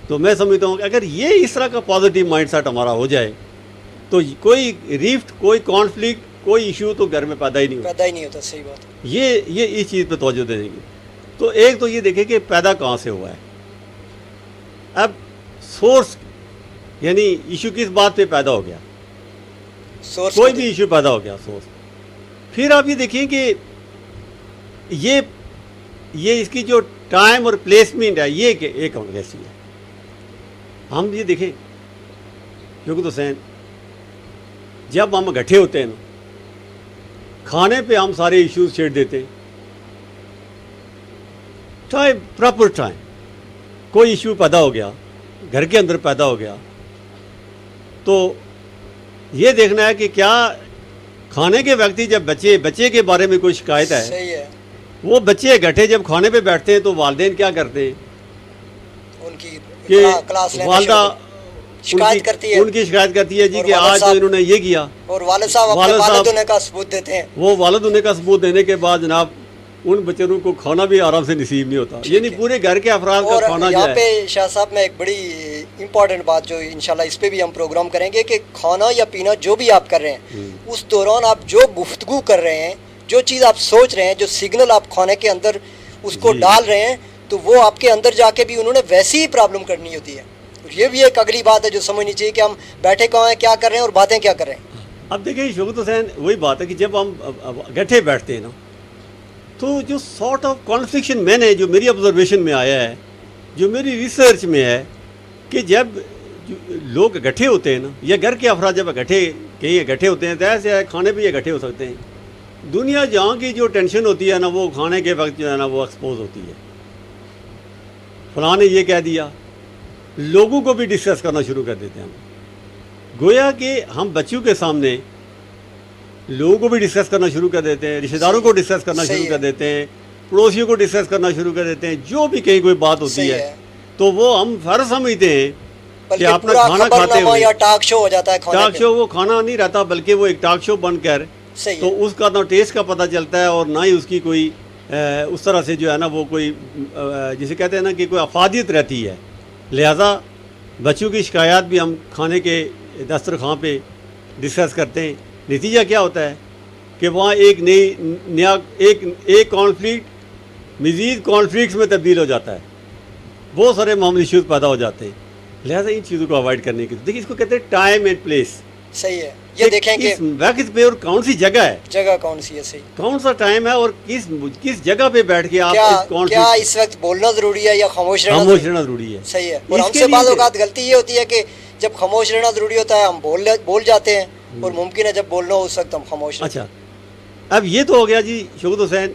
تو میں سمجھتا ہوں کہ اگر یہ اس طرح کا پازیٹیو مائنڈ سیٹ ہمارا ہو جائے تو کوئی ریفٹ، کوئی کانفلکٹ، کوئی ایشو تو گھر میں پیدا ہی نہیں ہوتا. صحیح بات. یہ اس چیز پہ توجہ دیں گے. تو ایک تو یہ دیکھیں کہ پیدا کہاں سے ہوا ہے. اب سورس یعنی ایشو کس بات پہ پیدا ہو گیا، کوئی بھی ایشو پیدا ہو گیا سورس. پھر آپ یہ دیکھیں کہ یہ اس کی جو ٹائم اور پلیسمنٹ ہے یہ کیسی ہے. ہم یہ دیکھیں شوکت حسین، جب ہم اکٹھے ہوتے ہیں نا کھانے پہ ہم سارے ایشوز چھیڑ دیتے ہیں. ٹائم، پراپر ٹائم، کوئی ایشو پیدا ہو گیا گھر کے اندر پیدا ہو گیا تو یہ دیکھنا ہے کہ کیا کھانے کے وقت ہی جب بچے کے بارے میں کوئی شکایت ہے، صحیح ہے، وہ بچے اکٹھے جب کھانے پہ بیٹھتے ہیں تو والدین کیا کرتے ہیں ان کی کہ کلاس لینا والدہ شکایت کرتی ہے، ان کی شکایت کرتی ہے جی اور کہ والد آج تو صاحب انہوں نے یہ کیا، اور والد صاحب اپنے والد ہونے کا ثبوت دیتے ہیں. وہ والد ہونے کا ثبوت دینے کے بعد جناب ان بچوں کو کھانا بھی آرام سے نصیب نہیں ہوتا. یعنی پورے گھر کے افراد کا اور کھانا جو یہاں ہے. پہ شاہ صاحب میں ایک بڑی امپورٹنٹ بات جو انشاءاللہ اس پہ بھی ہم پروگرام کریں گے کہ کھانا یا پینا جو بھی آپ کر رہے ہیں اس دوران آپ جو گفتگو کر رہے ہیں، جو چیز آپ سوچ رہے ہیں، جو سگنل آپ کھانے کے اندر اس کو ڈال رہے ہیں تو وہ آپ کے اندر جا کے بھی انہوں نے ویسی ہی پرابلم کرنی ہوتی ہے. یہ بھی ایک اگلی بات ہے جو سمجھنی چاہیے کہ ہم بیٹھے کہاں ہیں، کیا کر رہے ہیں اور باتیں کیا کر رہے ہیں. اب دیکھیں شوکت حسین، وہی بات ہے کہ جب ہم اکٹھے بیٹھتے ہیں نا تو جو سارٹ آف کانفلکشن میں نے جو میری آبزرویشن میں آیا ہے، جو میری ریسرچ میں ہے، کہ جب لوگ اکٹھے ہوتے ہیں نا یا گھر کے افراد جب کہیں اکٹھے ہوتے ہیں تو ایسے کھانے بھی اکٹھے ہو سکتے ہیں. دنیا جہاں کی جو ٹینشن ہوتی ہے نا وہ کھانے کے وقت جو ہے نا وہ ایکسپوز ہوتی ہے. فلاں نے یہ کہہ دیا، لوگوں کو بھی ڈسکس کرنا شروع کر دیتے ہیں. گویا کہ ہم بچوں کے سامنے لوگوں کو بھی ڈسکس کرنا شروع کر دیتے ہیں، رشتہ داروں کو ڈسکس کرنا شروع کر دیتے ہیں، پڑوسیوں کو ڈسکس کرنا شروع کر دیتے ہیں. جو بھی کہیں کوئی بات ہوتی ہے تو وہ ہم فرض سمجھتے ہیں کہ اپنا کھانا کھاتے ہوئے یا ٹاک شو ہو جاتا ہے. ٹاک شو وہ کھانا نہیں رہتا بلکہ وہ ایک ٹاک شو بن کر تو اس کا نہ ٹیسٹ کا پتہ چلتا ہے اور نہ ہی اس کی کوئی اس طرح سے جو ہے نا وہ کوئی جسے کہتے ہیں نا کہ کوئی افادیت رہتی ہے. لہٰذا بچوں کی شکایات بھی ہم کھانے کے دسترخوان پہ ڈسکس کرتے ہیں. نتیجہ کیا ہوتا ہے کہ وہاں ایک کانفلکٹ مزید کانفلکٹس میں تبدیل ہو جاتا ہے، بہت سارے معاملے ایشوز پیدا ہو جاتے ہیں. لہٰذا ان چیزوں کو اوائڈ کرنے کی دیکھیے اس کو کہتے ہیں ٹائم اینڈ پلیس. صحیح ہے، یہ دیکھیں کہ کس وقت پہ اور کون سی جگہ ہے، جگہ کون سی ہے، صحیح کون سا ٹائم ہے اور کس جگہ پہ بیٹھ کے آپ کیا اس وقت بولنا ضروری ہے یا خاموش رہنا ضروری ہے. صحیح ہے. اور ہم سے بعض اوقات غلطی یہ ہوتی ہے کہ جب خاموش رہنا ضروری ہوتا ہے ہم بول جاتے ہیں اور ممکن ہے جب بولنا ہو اس وقت ہم خاموش. اچھا اب یہ تو ہو گیا جی شوکت حسین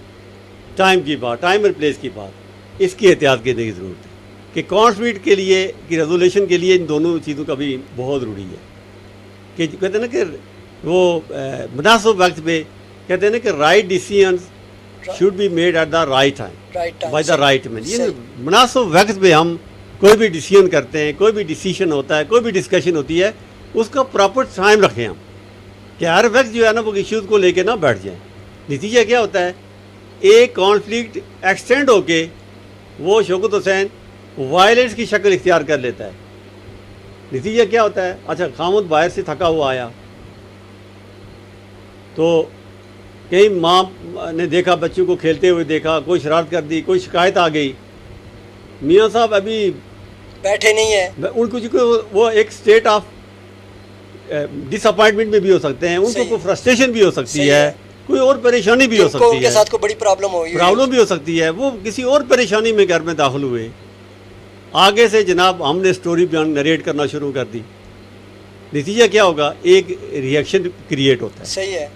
ٹائم کی بات، ٹائم اور پلیس کی بات. اس کی احتیاط کرنے کی ضرورت ہے کہ کانفلکٹ کے لیے کی ریزولیشن کے لیے ان دونوں چیزوں کا بھی بہت ضروری ہے کہ کہتے ہیں نا کہ وہ مناسب وقت پہ کہتے ہیں نا کہ right decisions should be made at the right time by the right man. یہ مناسب وقت پہ ہم کوئی بھی ڈیسیژن کرتے ہیں، کوئی بھی ڈیسیشن ہوتا ہے، کوئی بھی ڈسکشن ہوتی ہے، اس کا پراپر ٹائم رکھیں ہم کہ ہر وقت جو ہے نا وہ ایشوز کو لے کے نہ بیٹھ جائیں. نتیجہ کیا ہوتا ہے ایک کانفلکٹ ایکسٹینڈ ہو کے وہ شوکت حسین وائلنس کی شکل اختیار کر لیتا ہے. نتیجہ کیا ہوتا ہے، اچھا خامد باہر سے تھکا ہوا آیا تو کہیں ماں نے دیکھا بچوں کو کھیلتے ہوئے دیکھا، کوئی شرارت کر دی، کوئی شکایت آ گئی، میاں صاحب ابھی بیٹھے نہیں ہیں، ان کو وہ ایک اسٹیٹ آف ڈس اپوائنٹمنٹ میں بھی ہو سکتے ہیں، ان کو کوئی فرسٹریشن بھی ہو سکتی ہے، کوئی اور پریشانی بھی ہو سکتی ہے، ان کے ساتھ کوئی بڑی پرابلم بھی ہو سکتی ہے، وہ کسی اور پریشانی میں گھر میں داخل ہوئے. آگے سے جناب ہم نے سٹوری بیان نریٹ کرنا شروع کر دی. نتیجہ کیا ہوگا ایک ریئیکشن کریٹ ہوتا ہے. صحیح ہے.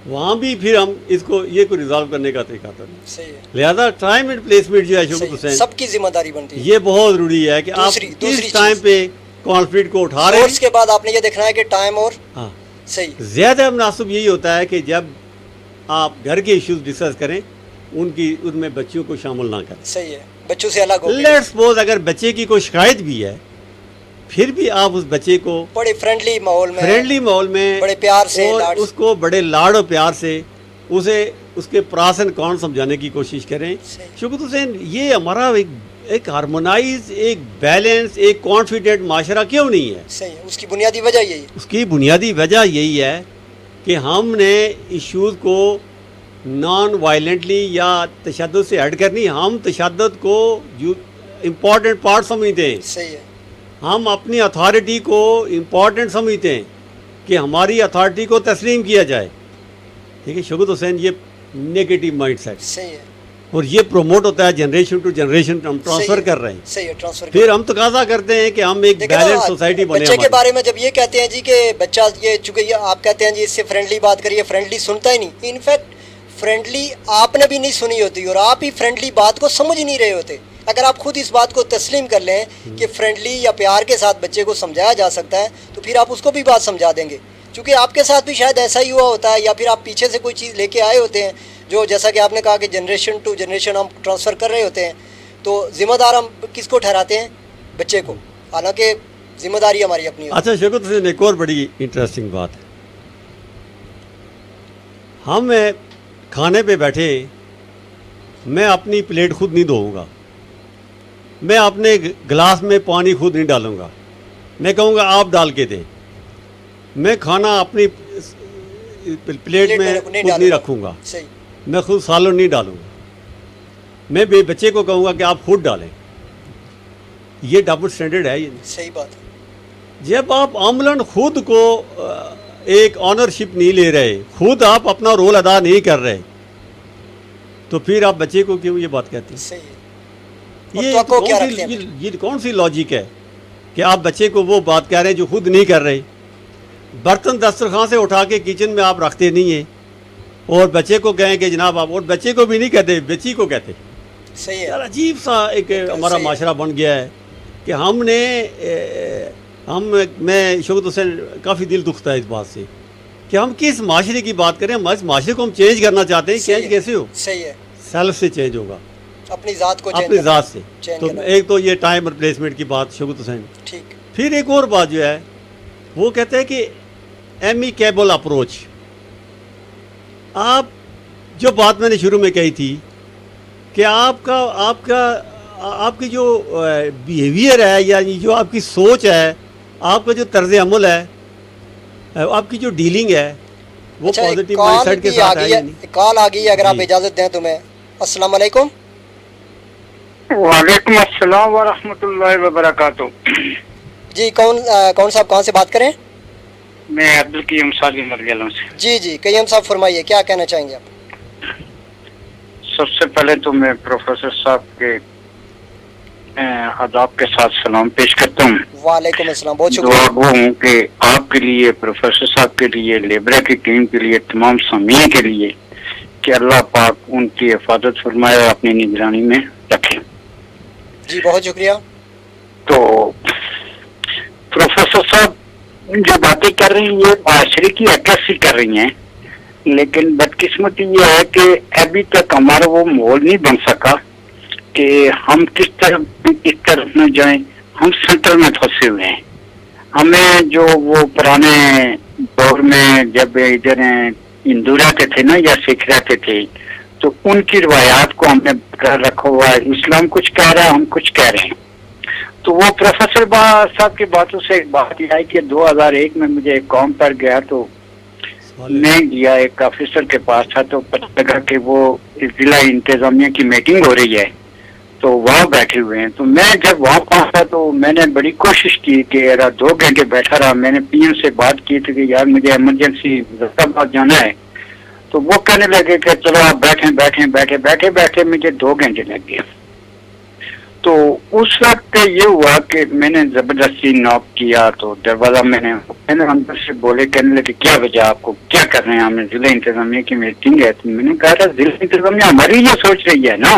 وہاں بھی پھر ہم اس کو یہ کو ریزالو کرنے کا طریقہ تھا. صحیح ہے. لہذا ٹائم اینڈ پلیسمنٹ جو ہے شوکت حسین سب کی ذمہ داری بنتی ہے. یہ بہت ضروری ہے کہ آپ کس ٹائم پہ کانفلکٹ کو اٹھا رہے ہیں. اس کے بعد آپ نے یہ دیکھنا ہے کہ ٹائم اور صحیح زیادہ مناسب یہی ہوتا ہے کہ جب آپ گھر کے ایشوز ڈسکس کریں ان میں بچوں کو شامل نہ کریں. صحیح ہے. بچوں سے الگ ہو. لیٹس سپوز اگر بچے کی کوئی شکایت بھی ہے پھر بھی آپ اس بچے کو بڑے فرینڈلی ماحول میں بڑے پیار سے اور اس کو بڑے لاڈ و پیار سے اسے اس کے پراس اینڈ کون سمجھانے کی کوشش کریں. شوکت حسین یہ ہمارا ایک ہارمونائز، ایک بیلنس، ایک کانفیڈنٹ معاشرہ کیوں نہیں ہے؟ صحیح ہے، اس کی بنیادی وجہ یہی ہے. اس کی بنیادی وجہ یہی ہے کہ ہم نے ایشوز کو نان وائلنٹلی یا تشدد سے ہٹ کرنی، ہم تشدد کو امپورٹنٹ پارٹ سمجھتے ہیں. صحیح ہے. ہم اپنی اتھارٹی کو امپورٹنٹ سمجھتے ہیں کہ ہماری اتھارٹی کو تسلیم کیا جائے. ٹھیک ہے، شوکت حسین، یہ نگیٹو مائنڈ سیٹ، صحیح ہے. اور یہ پروموٹ ہوتا ہے جنریشن ٹو جنریشن، ہم ٹرانسفر کر رہے ہیں. صحیح ہے، ٹرانسفر. پھر ہم تقاضا کرتے ہیں کہ ہم ایک بیلنس سوسائٹی بنے. بچے کے بارے میں جب یہ کہتے ہیں جی کہ بچہ یہ چونکہ یہ آپ کہتے ہیں جی اس سے فرینڈلی بات کریے، فرینڈلی سنتا ہی نہیں. انفیکٹ فرینڈلی آپ نے بھی نہیں سنی ہوتی اور آپ ہی فرینڈلی بات کو سمجھ ہی نہیں رہے ہوتے. اگر آپ خود اس بات کو تسلیم کر لیں کہ فرینڈلی یا پیار کے ساتھ بچے کو سمجھایا جا سکتا ہے تو پھر آپ اس کو بھی بات سمجھا دیں گے. چونکہ آپ کے ساتھ بھی شاید ایسا ہی ہوا ہوتا ہے، یا پھر آپ پیچھے سے کوئی چیز لے کے آئے ہوتے ہیں جو جیسا کہ آپ نے کہا کہ جنریشن ٹو جنریشن ہم ٹرانسفر کر رہے ہوتے ہیں. تو ذمہ دار ہم کس کو ٹھہراتے ہیں؟ بچے کو، حالانکہ ذمہ داری ہماری اپنی ہوتی ہے. اچھا شوکت حسین، ایک اور بڑی انٹرسٹنگ بات ہے. ہم کھانے پہ بیٹھے، میں اپنی پلیٹ خود نہیں دھوؤں گا، میں اپنے گلاس میں پانی خود نہیں ڈالوں گا، میں کہوں گا آپ ڈال کے دیں. میں کھانا اپنی پلیٹ میں خود نہیں رکھوں گا، صحیح. میں خود سالن نہیں ڈالوں گا. میں بچے کو کہوں گا کہ آپ خود ڈالیں. یہ ڈبل سٹینڈرڈ ہے. یہ صحیح بات ہے. جب آپ عملاً خود کو ایک آنرشپ نہیں لے رہے، خود آپ اپنا رول ادا نہیں کر رہے، تو پھر آپ بچے کو کیوں یہ بات کہتے ہیں؟ صحیح ہے. یہ کون سی لاجک ہے کہ آپ بچے کو وہ بات کہہ رہے ہیں جو خود نہیں کر رہے؟ برتن دسترخوان سے اٹھا کے کچن میں آپ رکھتے نہیں ہیں اور بچے کو کہیں کہ جناب آپ، اور بچے کو بھی نہیں کہتے، بچی کو کہتے. صحیح ہے. یار عجیب سا ایک ہمارا معاشرہ بن گیا ہے کہ ہم نے میں شوکت حسین کافی دل دکھتا ہے اس بات سے کہ ہم کس معاشرے کی بات کریں. ہم اس معاشرے کو ہم چینج کرنا چاہتے ہیں. چینج کیسے ہو؟ صحیح ہے. سیلف سے چینج ہوگا، اپنی ذات کو اپنی ذات سے. تو ایک تو یہ ٹائم ریپلیسمنٹ کی بات شوکت حسین. ٹھیک. پھر ایک اور بات جو ہے وہ کہتے ہیں کہ ایمیکیبل اپروچ. آپ جو بات میں نے شروع میں کہی تھی کہ آپ کی جو بیہیویئر ہے یا جو آپ کی سوچ ہے، آپ کا جو طرز عمل ہے، آپ کی جو ڈیلنگ ہے وہ پازیٹیو مائنڈ سیٹ کے ساتھ ہے. کال آ گئی، اگر آپ اجازت دیں تو میں. السلام علیکم. وعلیکم السلام ورحمۃ اللہ وبرکاتہ. جی کون صاحب کہاں سے بات کریں؟ میں عبدالقیوم صالح مرگلوں سے. جی جی قیوم صاحب فرمائیے، کیا کہنا چاہیں گے آپ؟ سب سے پہلے تو میں پروفیسر صاحب کے آداب کے ساتھ سلام پیش کرتا ہوں. وعلیکم السلام. بہت شکریہ. دعا گو ہوں کہ آپ کے لیے، پروفیسر صاحب کے لیے، لیبرا کی ٹیم کے لیے، تمام سامعین کے لیے کہ اللہ پاک ان کی حفاظت فرمائے اور اپنی نگرانی میں رکھے. جی بہت شکریہ. تو پروفیسر صاحب جو باتیں کر رہی ہیں یہ معاشرے کی عکاسی کر رہی ہیں، لیکن بدقسمتی یہ ہے کہ ابھی تک ہمارا وہ ماحول نہیں بن سکا کہ ہم کس طرف نہ جائیں. ہم سینٹر میں پھنسے ہوئے ہیں. ہمیں جو وہ پرانے دور میں جب ادھر ہندو رہتے تھے نا یا سکھ رہتے تھے تو ان کی روایات کو ہم نے رکھا ہوا ہے. اسلام کچھ کہہ رہا ہے، ہم کچھ کہہ رہے ہیں. تو وہ پروفیسر صاحب کی باتوں سے ایک بات یہ آئی کہ 2001 میں مجھے ایک قوم پر گیا تو میں گیا ایک آفیسر کے پاس تھا تو پتہ لگا کہ وہ ضلع انتظامیہ کی میٹنگ ہو رہی ہے تو وہاں بیٹھے ہوئے ہیں. تو میں جب وہاں پہنچا تو میں نے بڑی کوشش کی کہ 2 گھنٹے بیٹھا رہا. میں نے پی ایم سے بات کی تھی کہ یار مجھے ایمرجنسی حیدرآباد جانا ہے. تو وہ کہنے لگے کہ چلو آپ بیٹھے مجھے 2 گھنٹے لگ گئے. تو اس وقت یہ ہوا کہ میں نے زبردستی ناک کیا تو دروازہ میں نے اندر سے بولے، کہنے لگے کیا وجہ، آپ کو کیا کر رہے ہیں؟ ہمیں ضلع انتظامیہ کی میٹنگ ہے. تو میں نے کہا تھا ضلع انتظامیہ ہماری یہ سوچ رہی ہے نا،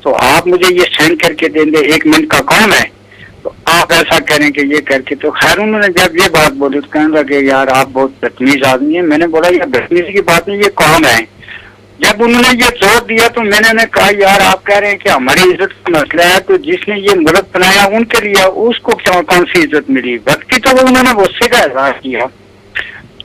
تو آپ مجھے یہ سینڈ کر کے دیں گے، 1 منٹ کا کام ہے تو آپ ایسا کریں کہ یہ کر کے. تو خیر انہوں نے جب یہ بات بولی تو کہنے لگے یار آپ بہت بدتمیز آدمی ہیں. میں نے بولا یہ بدتمیزی کی بات نہیں، یہ کام ہے. جب انہوں نے یہ زور دیا تو میں نے کہا یار آپ کہہ رہے ہیں کہ ہماری عزت کا مسئلہ ہے، تو جس نے یہ ملک بنایا ان کے لیے اس کو کون سی عزت ملی؟ وقت کی تو انہوں نے غصے کا اظہار کیا.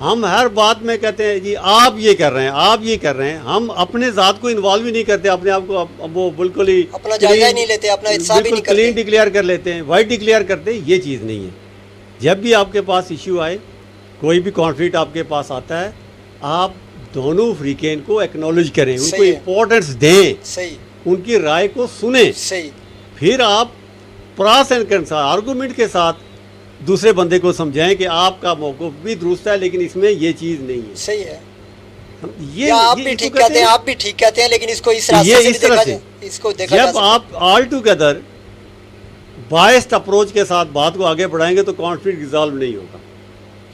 ہم ہر بات میں کہتے ہیں جی آپ یہ کر رہے ہیں، آپ یہ کر رہے ہیں. ہم اپنے ذات کو انوالو ہی نہیں کرتے، اپنے آپ کو وہ بالکل ہی اپنا جائزہ ہی نہیں لیتے، اپنا احتساب ہی نہیں کرتے. کلین ڈکلیئر کر لیتے ہیں، وائٹ ڈکلیئر کرتے ہیں. یہ چیز نہیں ہے. جب بھی آپ کے پاس ایشو آئے، کوئی بھی کانفلکٹ آپ کے پاس آتا ہے، آپ دونوں فریقین کو ایکنالج کریں، ان کو صحیح ہے. امپورٹنس دیں، صحیح ان کی رائے کو سنیں. صحیح. پھر آپ پراس اینڈ کنٹرا آرگومنٹ کے ساتھ دوسرے بندے کو سمجھائیں کہ آپ کا موقف بھی درست ہے لیکن اس میں یہ چیز نہیں ہے. صحیح ہے. یہ یا آپ یہ بھی اس کو ٹھیک کہتے کہتے ہیں، آپ بھی ٹھیک کہتے ہیں، لیکن اس کو اس راستے یہ سے اس طرح سے اس کو دیکھا جا جب سکتا ہے. آپ آل ٹوگیدر بائسڈ اپروچ کے ساتھ بات کو آگے بڑھائیں گے تو کانفلکٹ ریزالو نہیں ہوگا.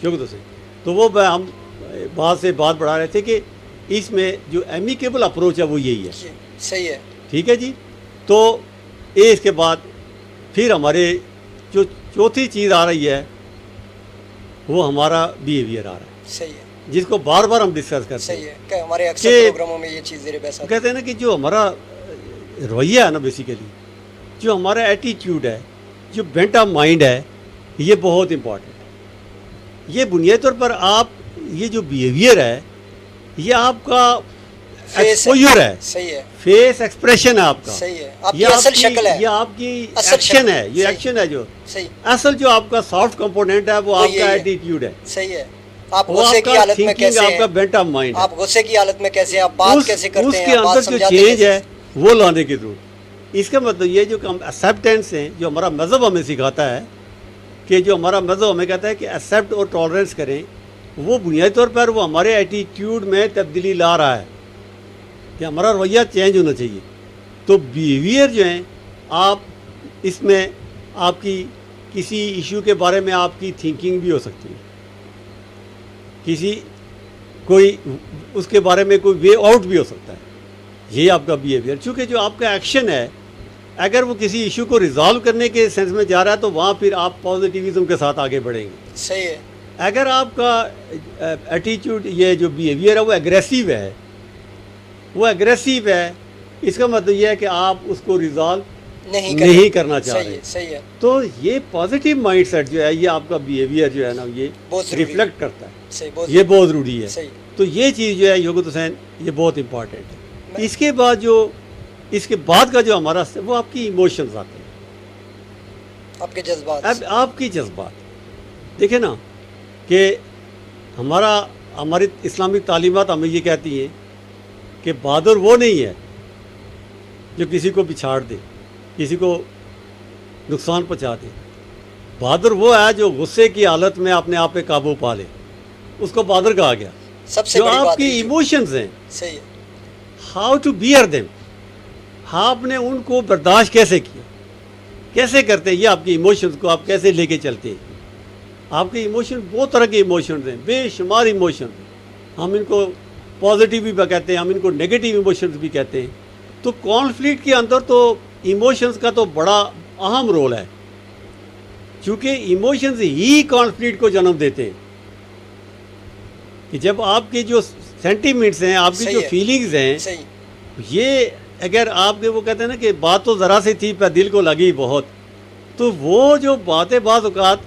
شکر سے تو وہ ہم بات سے بات بڑھا رہے تھے کہ اس میں جو ایمیکیبل اپروچ ہے وہ یہی ہے. صحیح ہے. ٹھیک ہے جی. تو اس کے بعد پھر ہمارے جو چوتھی چیز آ رہی ہے وہ ہمارا بیہیویئر آ رہا ہے. صحیح ہے. جس کو بار بار ہم ڈسکس کرتے صحیح ہیں. ہے کہ ہمارے اکثر کہ پروگراموں میں یہ چیز زیر بحث آتی ہے. کہتے ہیں نا کہ جو ہمارا رویہ ہے نا، بیسیکلی جو ہمارا ایٹیٹیوڈ ہے، جو بینٹ آف مائنڈ ہے، یہ بہت امپورٹنٹ ہے. یہ بنیادی طور پر آپ یہ جو بیہیویئر ہے یہ آپ کا ایکسپوجر ہے، صحیح ہے. فیس ایکسپریشن ہے آپ کا. صحیح ہے. آپ کی یہ اصل شکل ہے. یہ آپ کی اصل ایکشن شکل. ہے. یہ صحیح. ایکشن ہے جو صحیح. اصل جو آپ کا سافٹ کمپوننٹ ہے وہ آپ یہی کا ہے. ایٹیٹیوڈ ہے. صحیح ہے. آپ وہ غصے آپ کی کا حالت میں تھنکنگ، کیسے آپ کا ہیں، بینٹ آف مائنڈ ہے. آپ غصے کی حالت میں کیسے ہیں، آپ بات کیسے کرتے اس ہیں، کے آپ اندر بات جو سمجھاتے چینج کیسے ہے وہ لانے کی ضرورت. اس کا مطلب یہ جو ہم ایکسیپٹینس ہیں، جو ہمارا مذہب ہمیں سکھاتا ہے کہ جو ہمارا مذہب ہمیں کہتا ہے کہ ایکسیپٹ اور ٹالرنس کریں، وہ بنیادی طور پر وہ ہمارے ایٹیٹیوڈ میں تبدیلی لا رہا ہے کہ ہمارا رویہ چینج ہونا چاہیے. تو بیہیویئر جو ہیں، آپ اس میں آپ کی کسی ایشو کے بارے میں آپ کی تھنکنگ بھی ہو سکتی ہے، کسی کوئی اس کے بارے میں کوئی وے آؤٹ بھی ہو سکتا ہے. یہ آپ کا بیہیویئر، چونکہ جو آپ کا ایکشن ہے اگر وہ کسی ایشو کو ریزالو کرنے کے سینس میں جا رہا ہے تو وہاں پھر آپ پازیٹیوزم کے ساتھ آگے بڑھیں گے. صحیح ہے. اگر آپ کا ایٹیٹیوڈ یہ جو بیہیویئر ہے وہ ایگریسیو ہے، وہ ایگریسیو ہے، اس کا مطلب یہ ہے کہ آپ اس کو ریزالو نہیں کرنا چاہ رہے. صحیح ہے. تو یہ پازیٹیو مائنڈ سیٹ جو ہے یہ آپ کا بیہیویئر جو ہے نا یہ ریفلیکٹ کرتا ہے. صحیح. یہ بہت ضروری ہے. صحیح. تو یہ چیز جو ہے یوگت حسین یہ بہت امپورٹنٹ ہے. اس کے بعد کا جو ہمارا وہ آپ کی ایموشنز آتے ہیں، آپ کے جذبات. اب آپ کی جذبات دیکھیں نا کہ ہماری اسلامی تعلیمات ہمیں یہ کہتی ہیں کہ بہادر وہ نہیں ہے جو کسی کو پچھاڑ دے، کسی کو نقصان پہنچا دے. بہادر وہ ہے جو غصے کی حالت میں اپنے آپ پہ قابو پا لے، اس کو بہادر کہا گیا. سب سے جو بڑی آپ بات کی ایموشنز ہیں، صحیح ہے. ہاؤ ٹو بیئر دیم، آپ نے ان کو برداشت کیسے کیا، کیسے کرتے ہیں، یہ آپ کی ایموشنز کو آپ کیسے لے کے چلتے ہیں. آپ کے ایموشن بہت طرح کے ایموشنز ہیں، بے شمار ایموشنز ہیں. ہم ان کو پازیٹیو بھی کہتے ہیں، ہم ان کو نیگیٹیو ایموشنز بھی کہتے ہیں. تو کانفلکٹ کے اندر تو ایموشنز کا تو بڑا اہم رول ہے، چونکہ ایموشنز ہی کانفلکٹ کو جنم دیتے ہیں. کہ جب آپ کے جو سینٹیمنٹس ہیں، آپ کی جو فیلنگز ہیں، یہ اگر آپ کے وہ کہتے ہیں نا کہ بات تو ذرا سی تھی پر دل کو لگی بہت، تو وہ جو باتیں بعض اوقات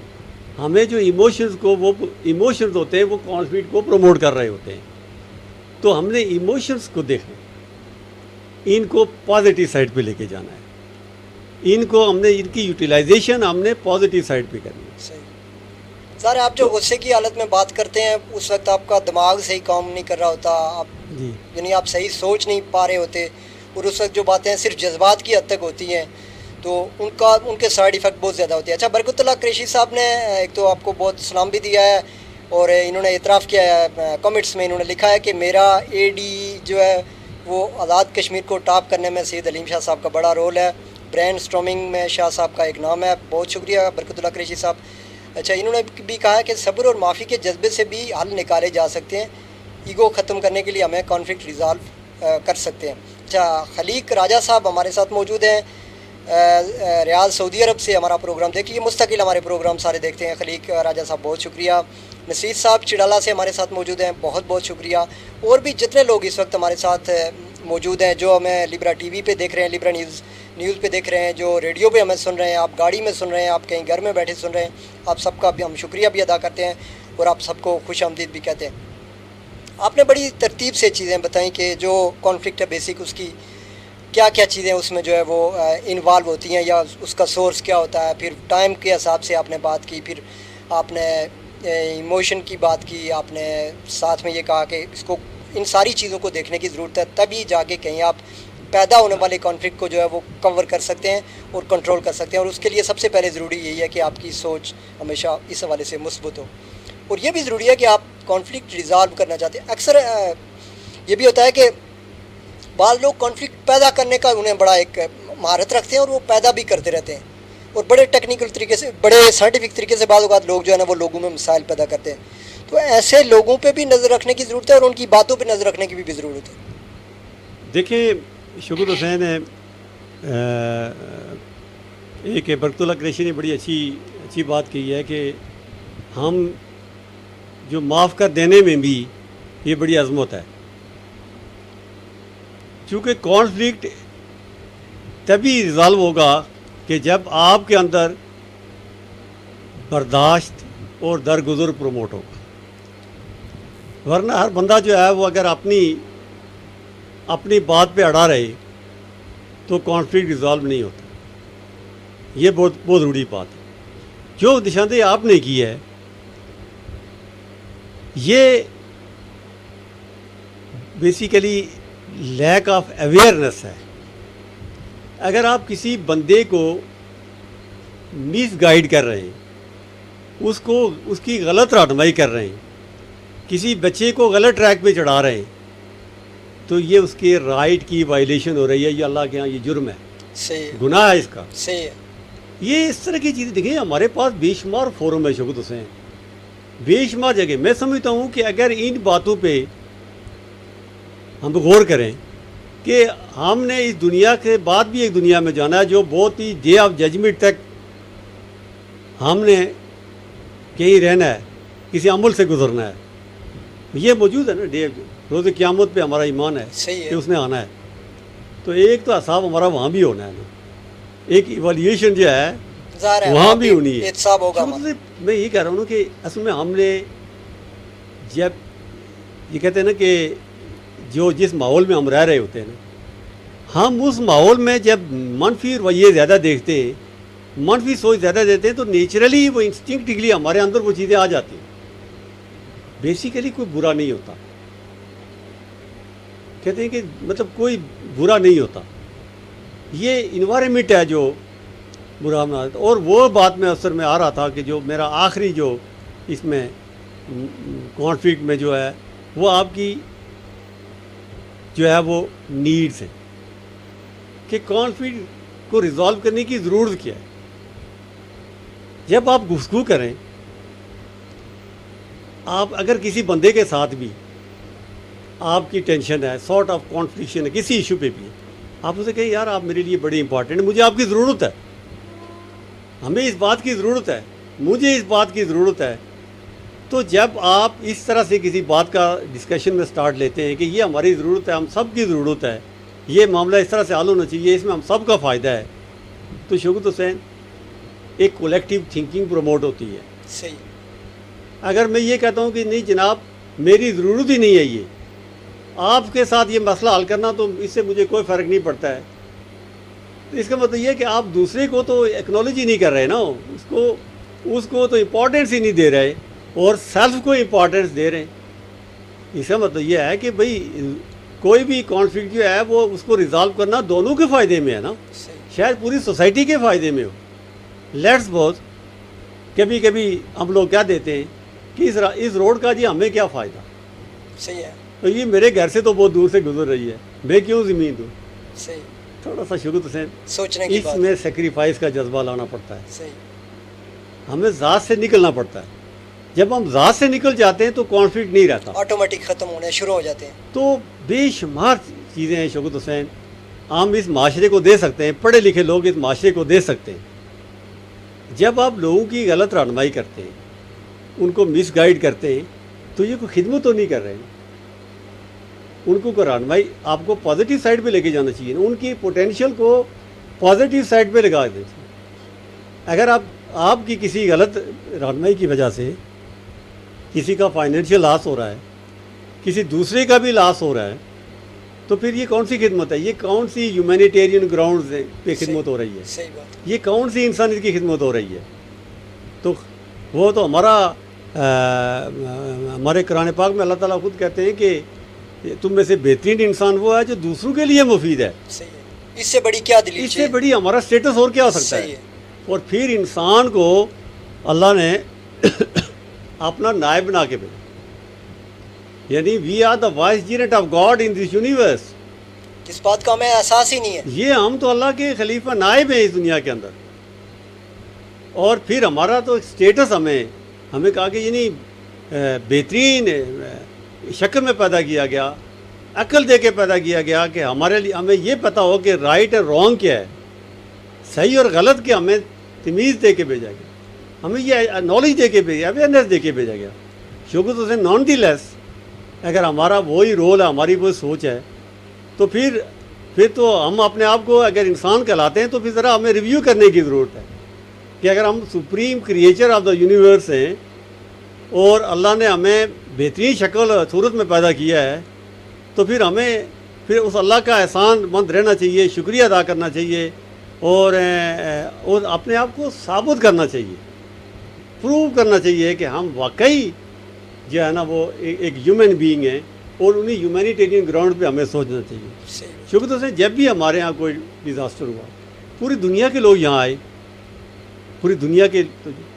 ہمیں جو وہ ایموشنز ہوتے ہیں وہ کانفلکٹ کو پروموٹ کر رہے ہوتے ہیں. تو ہم نے ایموشنز کو دیکھنا، ان کو پازیٹیو سائڈ پہ لے کے جانا ہے، ان کو ہم نے ان کی یوٹیلائزیشن ہم نے پازیٹیو سائڈ پہ کرنی ہے. سر آپ جو غصے کی حالت میں بات کرتے ہیں اس وقت آپ کا دماغ صحیح کام نہیں کر رہا ہوتا، آپ یعنی آپ صحیح سوچ نہیں پا رہے ہوتے، اور اس وقت جو باتیں صرف جذبات کی حد تک ہوتی ہیں تو ان کے سائیڈ ایفیکٹ بہت زیادہ ہوتے ہیں. اچھا، برکت اللہ قریشی صاحب نے ایک تو آپ کو بہت سلام بھی دیا ہے اور انہوں نے اعتراف کیا ہے، کمنٹس میں انہوں نے لکھا ہے کہ میرا اے ڈی جو ہے وہ آزاد کشمیر کو ٹاپ کرنے میں سید علیم شاہ صاحب کا بڑا رول ہے، برین اسٹارمنگ میں شاہ صاحب کا ایک نام ہے. بہت شکریہ برکت اللہ قریشی صاحب. اچھا، انہوں نے بھی کہا ہے کہ صبر اور معافی کے جذبے سے بھی حل نکالے جا سکتے ہیں، ایگو ختم کرنے کے لیے ہمیں کانفلکٹ ریزالو کر سکتے ہیں. اچھا، خلیق راجہ صاحب ہمارے ساتھ موجود ہیں، ریاض سعودی عرب سے ہمارا پروگرام دیکھیے، مستقل ہمارے پروگرام سارے دیکھتے ہیں. خلیق راجہ صاحب بہت شکریہ. نصیر صاحب چڑالہ سے ہمارے ساتھ موجود ہیں، بہت بہت شکریہ. اور بھی جتنے لوگ اس وقت ہمارے ساتھ موجود ہیں، جو ہمیں لیبرا ٹی وی پہ دیکھ رہے ہیں، لیبرا نیوز پہ دیکھ رہے ہیں، جو ریڈیو پہ ہمیں سن رہے ہیں، آپ گاڑی میں سن رہے ہیں، آپ کہیں گھر میں بیٹھے سن رہے ہیں، آپ سب کا بھی ہم شکریہ بھی ادا کرتے ہیں. اور آپ سب کو خوش آمدید بھی کہتے ہیں. آپ نے بڑی ترتیب سے چیزیں بتائیں کہ جو کانفلکٹ ہے بیسک اس کی کیا کیا چیزیں اس میں جو ہے وہ انوالو ہوتی ہیں یا اس کا سورس کیا ہوتا ہے. پھر ٹائم کے حساب سے آپ نے بات کی, پھر آپ نے ایموشن کی بات کی, آپ نے ساتھ میں یہ کہا کہ اس کو ان ساری چیزوں کو دیکھنے کی ضرورت ہے, تبھی جا کے کہیں آپ پیدا ہونے والے کانفلکٹ کو جو ہے وہ کور کر سکتے ہیں اور کنٹرول کر سکتے ہیں. اور اس کے لیے سب سے پہلے ضروری یہی ہے کہ آپ کی سوچ ہمیشہ اس حوالے سے مثبت ہو. اور یہ بھی ضروری ہے کہ آپ کانفلکٹ ریزالو کرنا چاہتے ہیں. اکثر یہ بھی ہوتا ہے کہ بعض لوگ کانفلکٹ پیدا کرنے کا انہیں بڑا ایک مہارت رکھتے ہیں اور وہ پیدا بھی کرتے رہتے ہیں, اور بڑے ٹیکنیکل طریقے سے, بڑے سائنٹیفک طریقے سے بعض اوقات لوگ جو ہے نا وہ لوگوں میں مسائل پیدا کرتے ہیں. تو ایسے لوگوں پہ بھی نظر رکھنے کی ضرورت ہے اور ان کی باتوں پہ نظر رکھنے کی بھی ضرورت ہے. دیکھیں شکر حسین ہے ایک برکت اللہ قریشی نے بڑی اچھی بات کی ہے کہ ہم جو معاف کر دینے میں بھی یہ بڑی عظمت ہے, چونکہ کانفلکٹ تبھی ریزالو ہوگا کہ جب آپ کے اندر برداشت اور درگزر پروموٹ ہوگا. ورنہ ہر بندہ جو ہے وہ اگر اپنی بات پہ اڑا رہے تو کانفلکٹ ریزالو نہیں ہوتا. یہ بہت ضروری بات ہے. جو نشاندہی آپ نے کی ہے یہ بیسیکلی لیک آف اویئرنیس ہے. اگر آپ کسی بندے کو مس گائیڈ کر رہے ہیں, اس کی غلط رہنمائی کر رہے ہیں, کسی بچے کو غلط ٹریک پہ چڑھا رہے ہیں, تو یہ اس کے رائٹ کی وائلیشن ہو رہی ہے. یہ اللہ کے ہاں یہ جرم ہے, گناہ ہے اس کا. یہ اس طرح کی چیزیں دیکھیں ہمارے پاس بے شمار فورم ہے شوکت حسین, بے شمار جگہ. میں سمجھتا ہوں کہ اگر ان باتوں پہ ہم غور کریں کہ ہم نے اس دنیا کے بعد بھی ایک دنیا میں جانا ہے جو بہت ہی ڈے آف ججمنٹ تک ہم نے کہیں رہنا ہے, کسی عمل سے گزرنا ہے. یہ موجود ہے نا ڈے روز قیامت پہ ہمارا ایمان ہے کہ اس نے آنا ہے. تو ایک تو حساب ہمارا وہاں بھی ہونا ہے نا, ایک ایویلیویشن جو ہے وہاں بھی ہونی ہے. میں یہ کہہ رہا ہوں کہ اصل میں ہم نے جب یہ کہتے ہیں نا کہ جس ماحول میں ہم رہ رہے ہوتے ہیں نا, ہم اس ماحول میں جب منفی رویے زیادہ دیکھتے ہیں, منفی سوچ زیادہ دیتے ہیں, تو نیچرلی وہ انسٹنکٹلی ہمارے اندر وہ چیزیں آ جاتی ہیں. بیسیکلی کوئی برا نہیں ہوتا, کہتے ہیں کہ مطلب کوئی برا نہیں ہوتا, یہ انوائرمنٹ ہے جو برا بنا دیتا. اور وہ بات میں اثر میں آ رہا تھا کہ جو میرا آخری جو اس میں کانفلکٹ میں جو ہے وہ آپ کی جو ہے وہ نیڈز ہیں کہ کانفلکٹ کو ریزالو کرنے کی ضرورت کیا ہے. جب آپ گفتگو کریں, آپ اگر کسی بندے کے ساتھ بھی آپ کی ٹینشن ہے, سارٹ آف کانفلکشن ہے کسی ایشو پہ بھی, آپ اسے کہیں یار آپ میرے لیے بڑی امپورٹنٹ, مجھے آپ کی ضرورت ہے, ہمیں اس بات کی ضرورت ہے, مجھے اس بات کی ضرورت ہے. تو جب آپ اس طرح سے کسی بات کا ڈسکشن میں سٹارٹ لیتے ہیں کہ یہ ہماری ضرورت ہے, ہم سب کی ضرورت ہے, یہ معاملہ اس طرح سے حل ہونا چاہیے, اس میں ہم سب کا فائدہ ہے, تو شوکت حسین ایک کولیکٹیو تھنکنگ پروموٹ ہوتی ہے. صحیح. اگر میں یہ کہتا ہوں کہ نہیں جناب میری ضرورت ہی نہیں ہے یہ, آپ کے ساتھ یہ مسئلہ حل کرنا, تو اس سے مجھے کوئی فرق نہیں پڑتا ہے, تو اس کا مطلب یہ ہے کہ آپ دوسرے کو تو ایکنالوجی نہیں کر رہے نا, اس کو تو امپورٹنس ہی نہیں دے رہے اور سیلف کو امپورٹنس دے رہے ہیں. اس کا مطلب یہ ہے کہ بھئی کوئی بھی کانفلکٹ جو ہے وہ اس کو ریزالو کرنا دونوں کے فائدے میں ہے نا, شاید پوری سوسائٹی کے فائدے میں ہو. لیٹس سپوز کبھی کبھی ہم لوگ کیا دیتے ہیں کہ اس روڈ کا جی ہمیں کیا فائدہ. صحیح ہے. تو یہ میرے گھر سے تو بہت دور سے گزر رہی ہے, میں کیوں زمین دوں. صحیح. تھوڑا سا شوکت حسین سوچنے کی اس میں سیکریفائس کا جذبہ لانا پڑتا ہے. صحیح. ہمیں ذات سے نکلنا پڑتا ہے. جب ہم ذات سے نکل جاتے ہیں تو کانفلکٹ نہیں رہتا, آٹومیٹک ختم ہونے شروع ہو جاتے ہیں. تو بے شمار چیزیں ہیں شوکت حسین ہم اس معاشرے کو دے سکتے ہیں, پڑھے لکھے لوگ اس معاشرے کو دے سکتے ہیں. جب آپ لوگوں کی غلط رہنمائی کرتے ہیں, ان کو مس گائیڈ کرتے ہیں, تو یہ کوئی خدمت تو نہیں کر رہے ہیں. ان کو رہنمائی آپ کو پازیٹیو سائڈ پہ لے کے جانا چاہیے, ان کی پوٹینشیل کو پازیٹیو سائڈ پہ لگا دینا چاہیے. اگر آپ کی کسی غلط رہنمائی کی وجہ سے کسی کا فائنینشیل لاس ہو رہا ہے, کسی دوسرے کا بھی لاس ہو رہا ہے, تو پھر یہ کون سی خدمت ہے؟ یہ کون سی ہیومینیٹیرین گراؤنڈز پہ خدمت ہو رہی ہے؟ صحیح بات. یہ کون سی انسانیت کی خدمت ہو رہی ہے؟ تو وہ تو ہمارے قرآن پاک میں اللہ تعالیٰ خود کہتے ہیں کہ تم میں سے بہترین انسان وہ ہے جو دوسروں کے لیے مفید ہے. صحیح ہے. اس سے بڑی کیا دلیل اس سے بڑی ہمارا سٹیٹس اور کیا ہو سکتا ہے؟ اور پھر انسان کو اللہ نے اپنا نائب بنا کے بھیجا, یعنی we are the vicegerent of God in this universe. اس بات کا ہمیں احساس ہی نہیں ہے. یہ ہم تو اللہ کے خلیفہ نائب ہیں اس دنیا کے اندر. اور پھر ہمارا تو اسٹیٹس ہمیں کہا کہ یعنی بہترین شکل میں پیدا کیا گیا, عقل دے کے پیدا کیا گیا کہ ہمارے لیے ہمیں یہ پتہ ہو کہ رائٹ اور رانگ کیا ہے, صحیح اور غلط کیا, ہمیں تمیز دے کے بھیجا گیا, ہمیں یہ نالج دے کے بھیجا, اویئرنیس دے کے بھیجا گیا. شکر تو سے نان دی لیس اگر ہمارا وہی رول ہے, ہماری وہی سوچ ہے, تو پھر تو ہم اپنے آپ کو اگر انسان کہلاتے ہیں تو پھر ذرا ہمیں ریویو کرنے کی ضرورت ہے کہ اگر ہم supreme creature of the universe ہیں اور اللہ نے ہمیں بہترین شکل صورت میں پیدا کیا ہے, تو پھر ہمیں اس اللہ کا احسان مند رہنا چاہیے, شکریہ ادا کرنا چاہیے, اور اپنے آپ کو ثابت کرنا چاہیے, پروو کرنا چاہیے کہ ہم واقعی جو ہے نا وہ ایک ہیومن بینگ ہیں, اور انہیں ہیومینیٹیرین گراؤنڈ پہ ہمیں سوچنا چاہیے. شکر تو سے جب بھی ہمارے یہاں کوئی ڈیزاسٹر ہوا, پوری دنیا کے لوگ یہاں آئے, پوری دنیا کے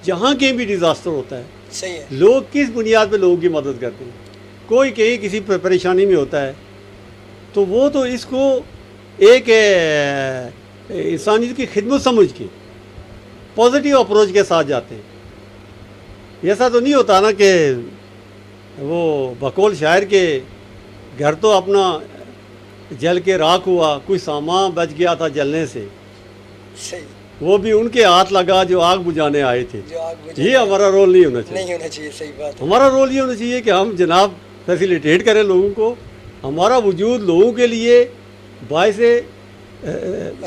جہاں کہیں بھی ڈیزاسٹر ہوتا ہے, صحیح ہے, لوگ کس بنیاد پہ لوگوں کی مدد کرتے ہیں. کوئی کہیں کسی پریشانی میں ہوتا ہے تو وہ تو اس کو ایک انسانیت کی خدمت سمجھ کے پازیٹیو اپروچ کے ساتھ جاتے ہیں. ایسا تو نہیں ہوتا نا کہ وہ بقول شاعر کے گھر تو اپنا جل کے راکھ ہوا, کوئی سامان بچ گیا تھا جلنے سے, صحیح, وہ بھی ان کے ہاتھ لگا جو آگ بجھانے آئے تھے. جو آگ بجھانے یہ ہمارا رول نہیں ہونا چاہیے. نہیں ہونا چاہیے. صحیح بات ہے. ہمارا رول یہ ہونا چاہیے کہ ہم جناب فیسیلیٹیٹ کریں لوگوں کو, ہمارا وجود لوگوں کے لیے باعث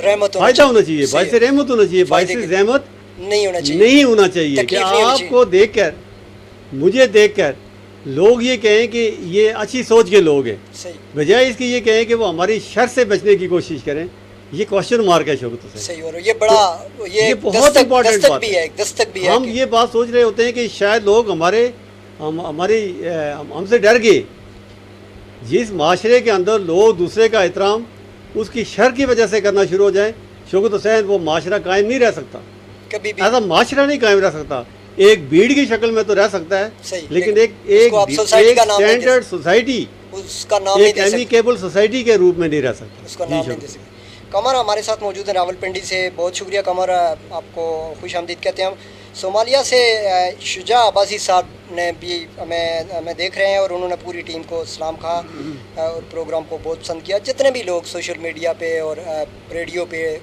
رحمت فائدہ ہونا چاہیے, باعث رحمت ہونا چاہیے, باعث زحمت نہیں ہونا چاہیے. نہیں ہونا چاہیے کہ آپ کو دیکھ کر, مجھے دیکھ کر لوگ یہ کہیں کہ یہ اچھی سوچ کے لوگ ہیں, صحیح, بجائے اس کی یہ کہیں کہ وہ ہماری شر سے بچنے کی کوشش کریں. یہ کوشچن مارک ہے شوکت حسین. صحیح. اور یہ بڑا یہ بہت امپورٹنٹ بات بھی ہے, دستک بھی ہے. ہم یہ بات سوچ رہے ہوتے ہیں کہ شاید لوگ ہم سے ڈر گئے. جس معاشرے کے اندر لوگ دوسرے کا احترام اس کی شر کی وجہ سے کرنا شروع ہو جائیں, شوکت حسین, وہ معاشرہ قائم نہیں رہ سکتا, کبھی بھی ایسا معاشرہ نہیں قائم رہ سکتا. ایک بھیڑ کی شکل میں تو رہ سکتا ہے, صحیح, لیکن ایک اسٹینڈرڈ سوسائٹی, اس کا نام ایک ایمیکیبل سوسائٹی کے روپ میں نہیں رہ سکتا. اس کا نام نہیں دے سکتے. قمر ہمارے ساتھ موجود ہیں راولپنڈی سے. بہت شکریہ قمر, آپ کو خوش آمدید کہتے ہیں. ہم صومالیہ سے شجاع عباسی صاحب نے بھی ہمیں دیکھ رہے ہیں, اور انہوں نے پوری ٹیم کو سلام کہا اور پروگرام کو بہت پسند کیا. جتنے بھی لوگ سوشل میڈیا پہ اور ریڈیو پہ,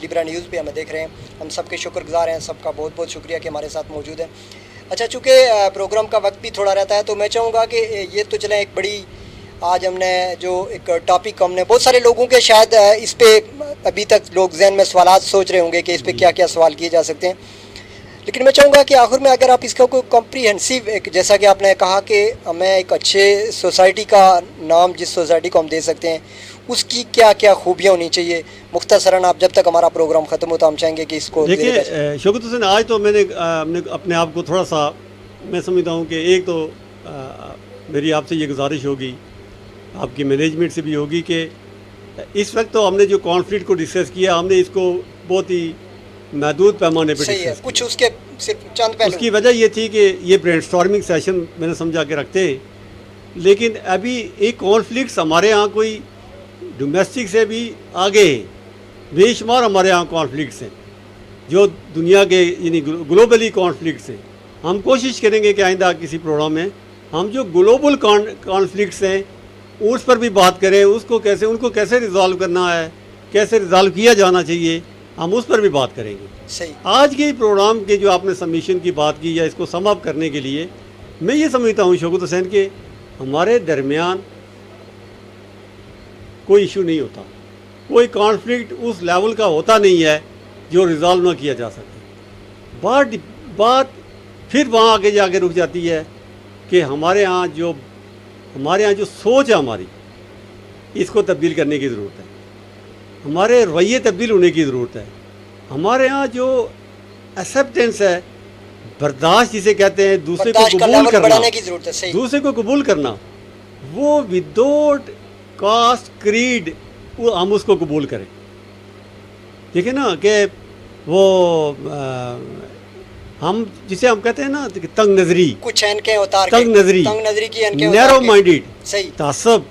لبرا نیوز پہ ہمیں دیکھ رہے ہیں, ہم سب کے شکر گزار ہیں. سب کا بہت بہت شکریہ کہ ہمارے ساتھ موجود ہیں. اچھا, چونکہ پروگرام کا وقت بھی تھوڑا رہتا ہے تو میں چاہوں گا کہ یہ تو چلیں, ایک بڑی آج ہم نے جو ایک ٹاپک ہم نے بہت سارے لوگوں کے شاید اس پہ ابھی تک لوگ ذہن میں سوالات سوچ رہے ہوں گے کہ اس پہ کیا کیا سوال کیے جا سکتے ہیں, لیکن میں چاہوں گا کہ آخر میں اگر آپ اس کا کوئی کمپریہنسو, ایک جیسا کہ آپ نے کہا کہ ہمیں ایک اچھے سوسائٹی کا نام جس سوسائٹی کو ہم دے سکتے ہیں اس کی کیا کیا خوبیاں ہونی چاہیے, مختصراً آپ جب تک ہمارا پروگرام ختم ہوتا ہم چاہیں گے کہ اس کو دیکھیے. شوکت حسین, آج تو میں نے اپنے آپ کو تھوڑا سا, میں سمجھتا ہوں کہ ایک تو میری آپ سے یہ گزارش ہوگی, آپ کی مینجمنٹ سے بھی ہوگی, کہ اس وقت تو ہم نے جو کانفلکٹ کو ڈسکس کیا, ہم نے اس کو بہت ہی محدود پیمانے پہ صحیح ہے, کچھ اس کے صرف چند پہلو. اس کی وجہ یہ تھی کہ یہ برین اسٹارمنگ سیشن میں نے سمجھا کے رکھتے ہیں, لیکن ابھی ایک کانفلکٹس ہمارے ہاں کوئی ڈومیسٹک سے بھی آگے ہیں, بے شمار ہمارے ہاں کانفلکٹس ہیں جو دنیا کے یعنی گلوبلی کانفلکٹس ہیں. ہم کوشش کریں گے کہ آئندہ کسی پروگرام میں ہم جو گلوبل کانفلکٹس ہیں اس پر بھی بات کریں, ان کو کیسے ریزالو کرنا ہے, کیسے ریزالو کیا جانا چاہیے, ہم اس پر بھی بات کریں گے. صحیح. آج کے پروگرام کے جو آپ نے سبمیشن کی بات کی یا اس کو سم اپ کرنے کے لیے میں یہ سمجھتا ہوں شوکت حسین کہ ہمارے درمیان کوئی ایشو نہیں ہوتا, کوئی کانفلکٹ اس لیول کا ہوتا نہیں ہے جو ریزالو نہ کیا جا سکے. بات پھر وہاں آگے جا کے رک جاتی ہے کہ ہمارے یہاں جو سوچ ہے ہماری، اس کو تبدیل کرنے کی ضرورت ہے. ہمارے رویے تبدیل ہونے کی ضرورت ہے. ہمارے ہاں جو ایکسیپٹنس ہے، برداشت جسے کہتے ہیں، دوسرے کو قبول کرنا، دوسرے کو قبول کرنا، وہ وداؤٹ کاسٹ کریڈ ہم اس کو قبول کریں. دیکھیں نا کہ وہ ہم جسے ہم کہتے ہیں نا تنگ نظری، کچھ اینکیں اتار کے، تنگ نظری کی نیرو مائنڈیڈ، صحیح تعصب،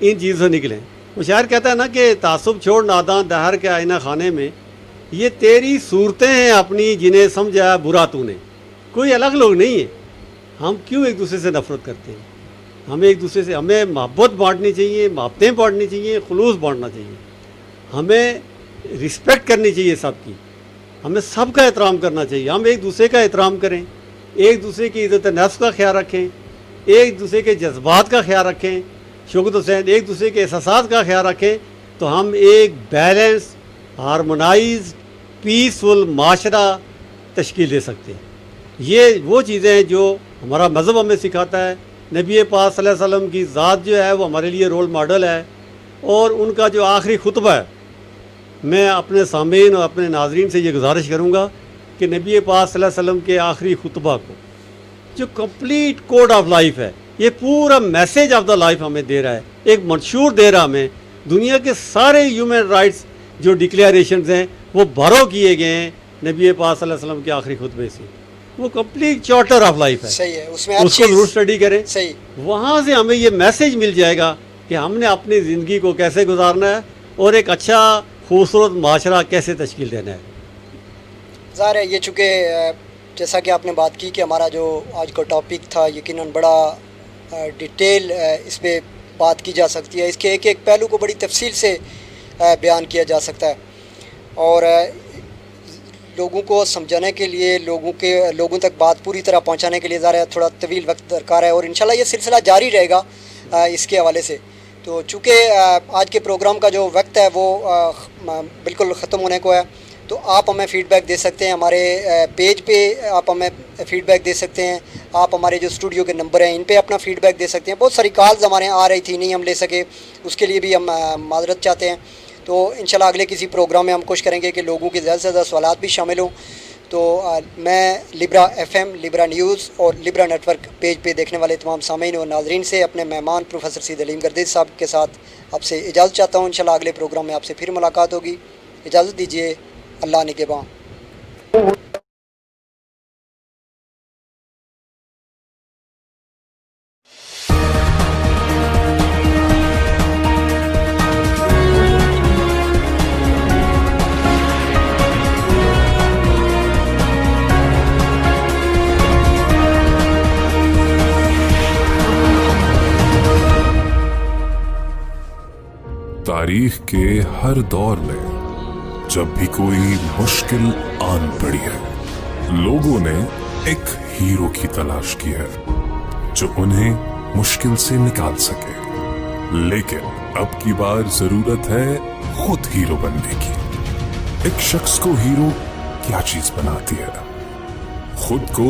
ان چیزوں سے نکلیں. وہ شاعر کہتا ہے نا کہ تعصب چھوڑ ناداں دہر کے آئینہ خانے میں، یہ تیری صورتیں ہیں اپنی جنہیں سمجھا برا تو نے. کوئی الگ لوگ نہیں ہیں. ہم کیوں ایک دوسرے سے نفرت کرتے ہیں؟ ہمیں ایک دوسرے سے، ہمیں محبت بانٹنی چاہیے، محبتیں بانٹنی چاہیے، خلوص بانٹنا چاہیے. ہمیں رسپیکٹ کرنی چاہیے سب کی، ہمیں سب کا احترام کرنا چاہیے. ہم ایک دوسرے کا احترام کریں، ایک دوسرے کی عزت نفس کا خیال رکھیں، ایک دوسرے کے جذبات کا خیال رکھیں. شوکت حسین، ایک دوسرے کے احساسات کا خیال رکھیں، تو ہم ایک بیلنس، ہارمونائز، پیسفل معاشرہ تشکیل دے سکتے ہیں. یہ وہ چیزیں ہیں جو ہمارا مذہب ہمیں سکھاتا ہے. نبی پاک صلی اللہ علیہ وسلم کی ذات جو ہے وہ ہمارے لیے رول ماڈل ہے. اور ان کا جو آخری خطبہ ہے، میں اپنے سامعین اور اپنے ناظرین سے یہ گزارش کروں گا کہ نبی پاک صلی اللہ علیہ وسلم کے آخری خطبہ کو، جو کمپلیٹ کوڈ آف لائف ہے، یہ پورا میسیج آف دا لائف ہمیں دے رہا ہے، ایک منشور دے رہا ہمیں. دنیا کے سارے ہیومن رائٹس جو ڈکلیریشنز ہیں وہ بارو کیے گئے ہیں نبی پاک صلی اللہ علیہ وسلم کے آخری خطبے سے. وہ کمپلیٹ چارٹر آف لائف ہے. صحیح ہے. اس کو ضرور اسٹڈی کریں. صحیح. وہاں سے ہمیں یہ میسیج مل جائے گا کہ ہم نے اپنی زندگی کو کیسے گزارنا ہے اور ایک اچھا خوبصورت معاشرہ کیسے تشکیل دینا ہے. ظاہر ہے یہ چونکہ جیسا کہ آپ نے بات کی کہ ہمارا جو آج کا ٹاپک تھا یقیناً بڑا ڈیٹیل اس پہ بات کی جا سکتی ہے. اس کے ایک ایک پہلو کو بڑی تفصیل سے بیان کیا جا سکتا ہے، اور لوگوں کو سمجھانے کے لیے، لوگوں تک بات پوری طرح پہنچانے کے لیے ظاہر ہے تھوڑا طویل وقت درکار ہے. اور انشاءاللہ یہ سلسلہ جاری رہے گا اس کے حوالے سے. تو چونکہ آج کے پروگرام کا جو وقت ہے وہ بالکل ختم ہونے کو ہے، تو آپ ہمیں فیڈ بیک دے سکتے ہیں. ہمارے پیج پہ آپ ہمیں فیڈ بیک دے سکتے ہیں. آپ ہمارے جو اسٹوڈیو کے نمبر ہیں ان پہ اپنا فیڈ بیک دے سکتے ہیں. بہت ساری کالز ہمارے آ رہی تھی، نہیں ہم لے سکے، اس کے لیے بھی ہم معذرت چاہتے ہیں. تو انشاءاللہ اگلے کسی پروگرام میں ہم کوشش کریں گے کہ لوگوں کے زیادہ سے زیادہ سوالات بھی شامل ہوں. تو میں لبرا FM، لبرا نیوز اور لبرا نیٹ ورک پیج پہ دیکھنے والے تمام سامعین اور ناظرین سے اپنے مہمان پروفیسر سید علیم گردیز صاحب کے ساتھ آپ سے اجازت چاہتا ہوں. انشاءاللہ اگلے پروگرام میں آپ سے پھر ملاقات ہوگی. اجازت دیجیے. اللہ نگہباں. تاریخ کے ہر دور میں جب بھی کوئی مشکل آن پڑی ہے، لوگوں نے ایک ہیرو کی تلاش کی ہے جو انہیں مشکل سے نکال سکے. لیکن اب کی بار ضرورت ہے خود ہیرو بننے کی. ایک شخص کو ہیرو کیا چیز بناتی ہے؟ خود کو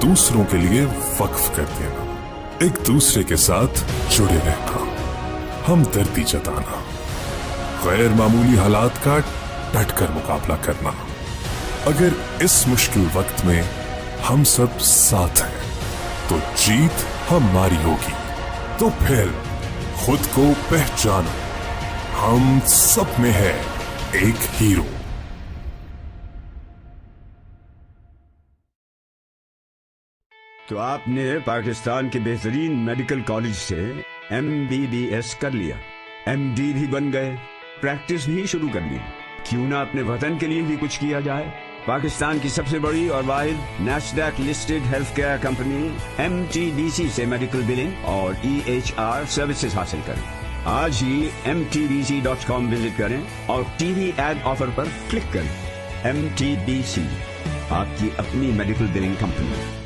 دوسروں کے لیے وقف کر دینا، ایک دوسرے کے ساتھ جڑے رہنا، ہمدردی جتانا، غیر معمولی حالات کا ڈٹ کر مقابلہ کرنا. اگر اس مشکل وقت میں ہم سب ساتھ ہیں تو جیت ہماری ہوگی. تو پھر خود کو پہچانو، ہم سب میں ہے ایک ہیرو. تو آپ نے پاکستان کے بہترین میڈیکل کالج سے MBBS کر لیا، MD بھی بن گئے، پریکٹس بھی شروع کر لی. کیوں نہ اپنے وطن کے لیے بھی کچھ کیا جائے؟ پاکستان کی سب سے بڑی اور واحد Nasdaq listed health care company MTBC سے میڈیکل بلنگ اور EHR سروسز حاصل کریں. آج ہی mtbc.com وزٹ کریں اور ٹی وی ایڈ آفر پر کلک کریں. MTBC، آپ کی اپنی میڈیکل بلنگ کمپنی.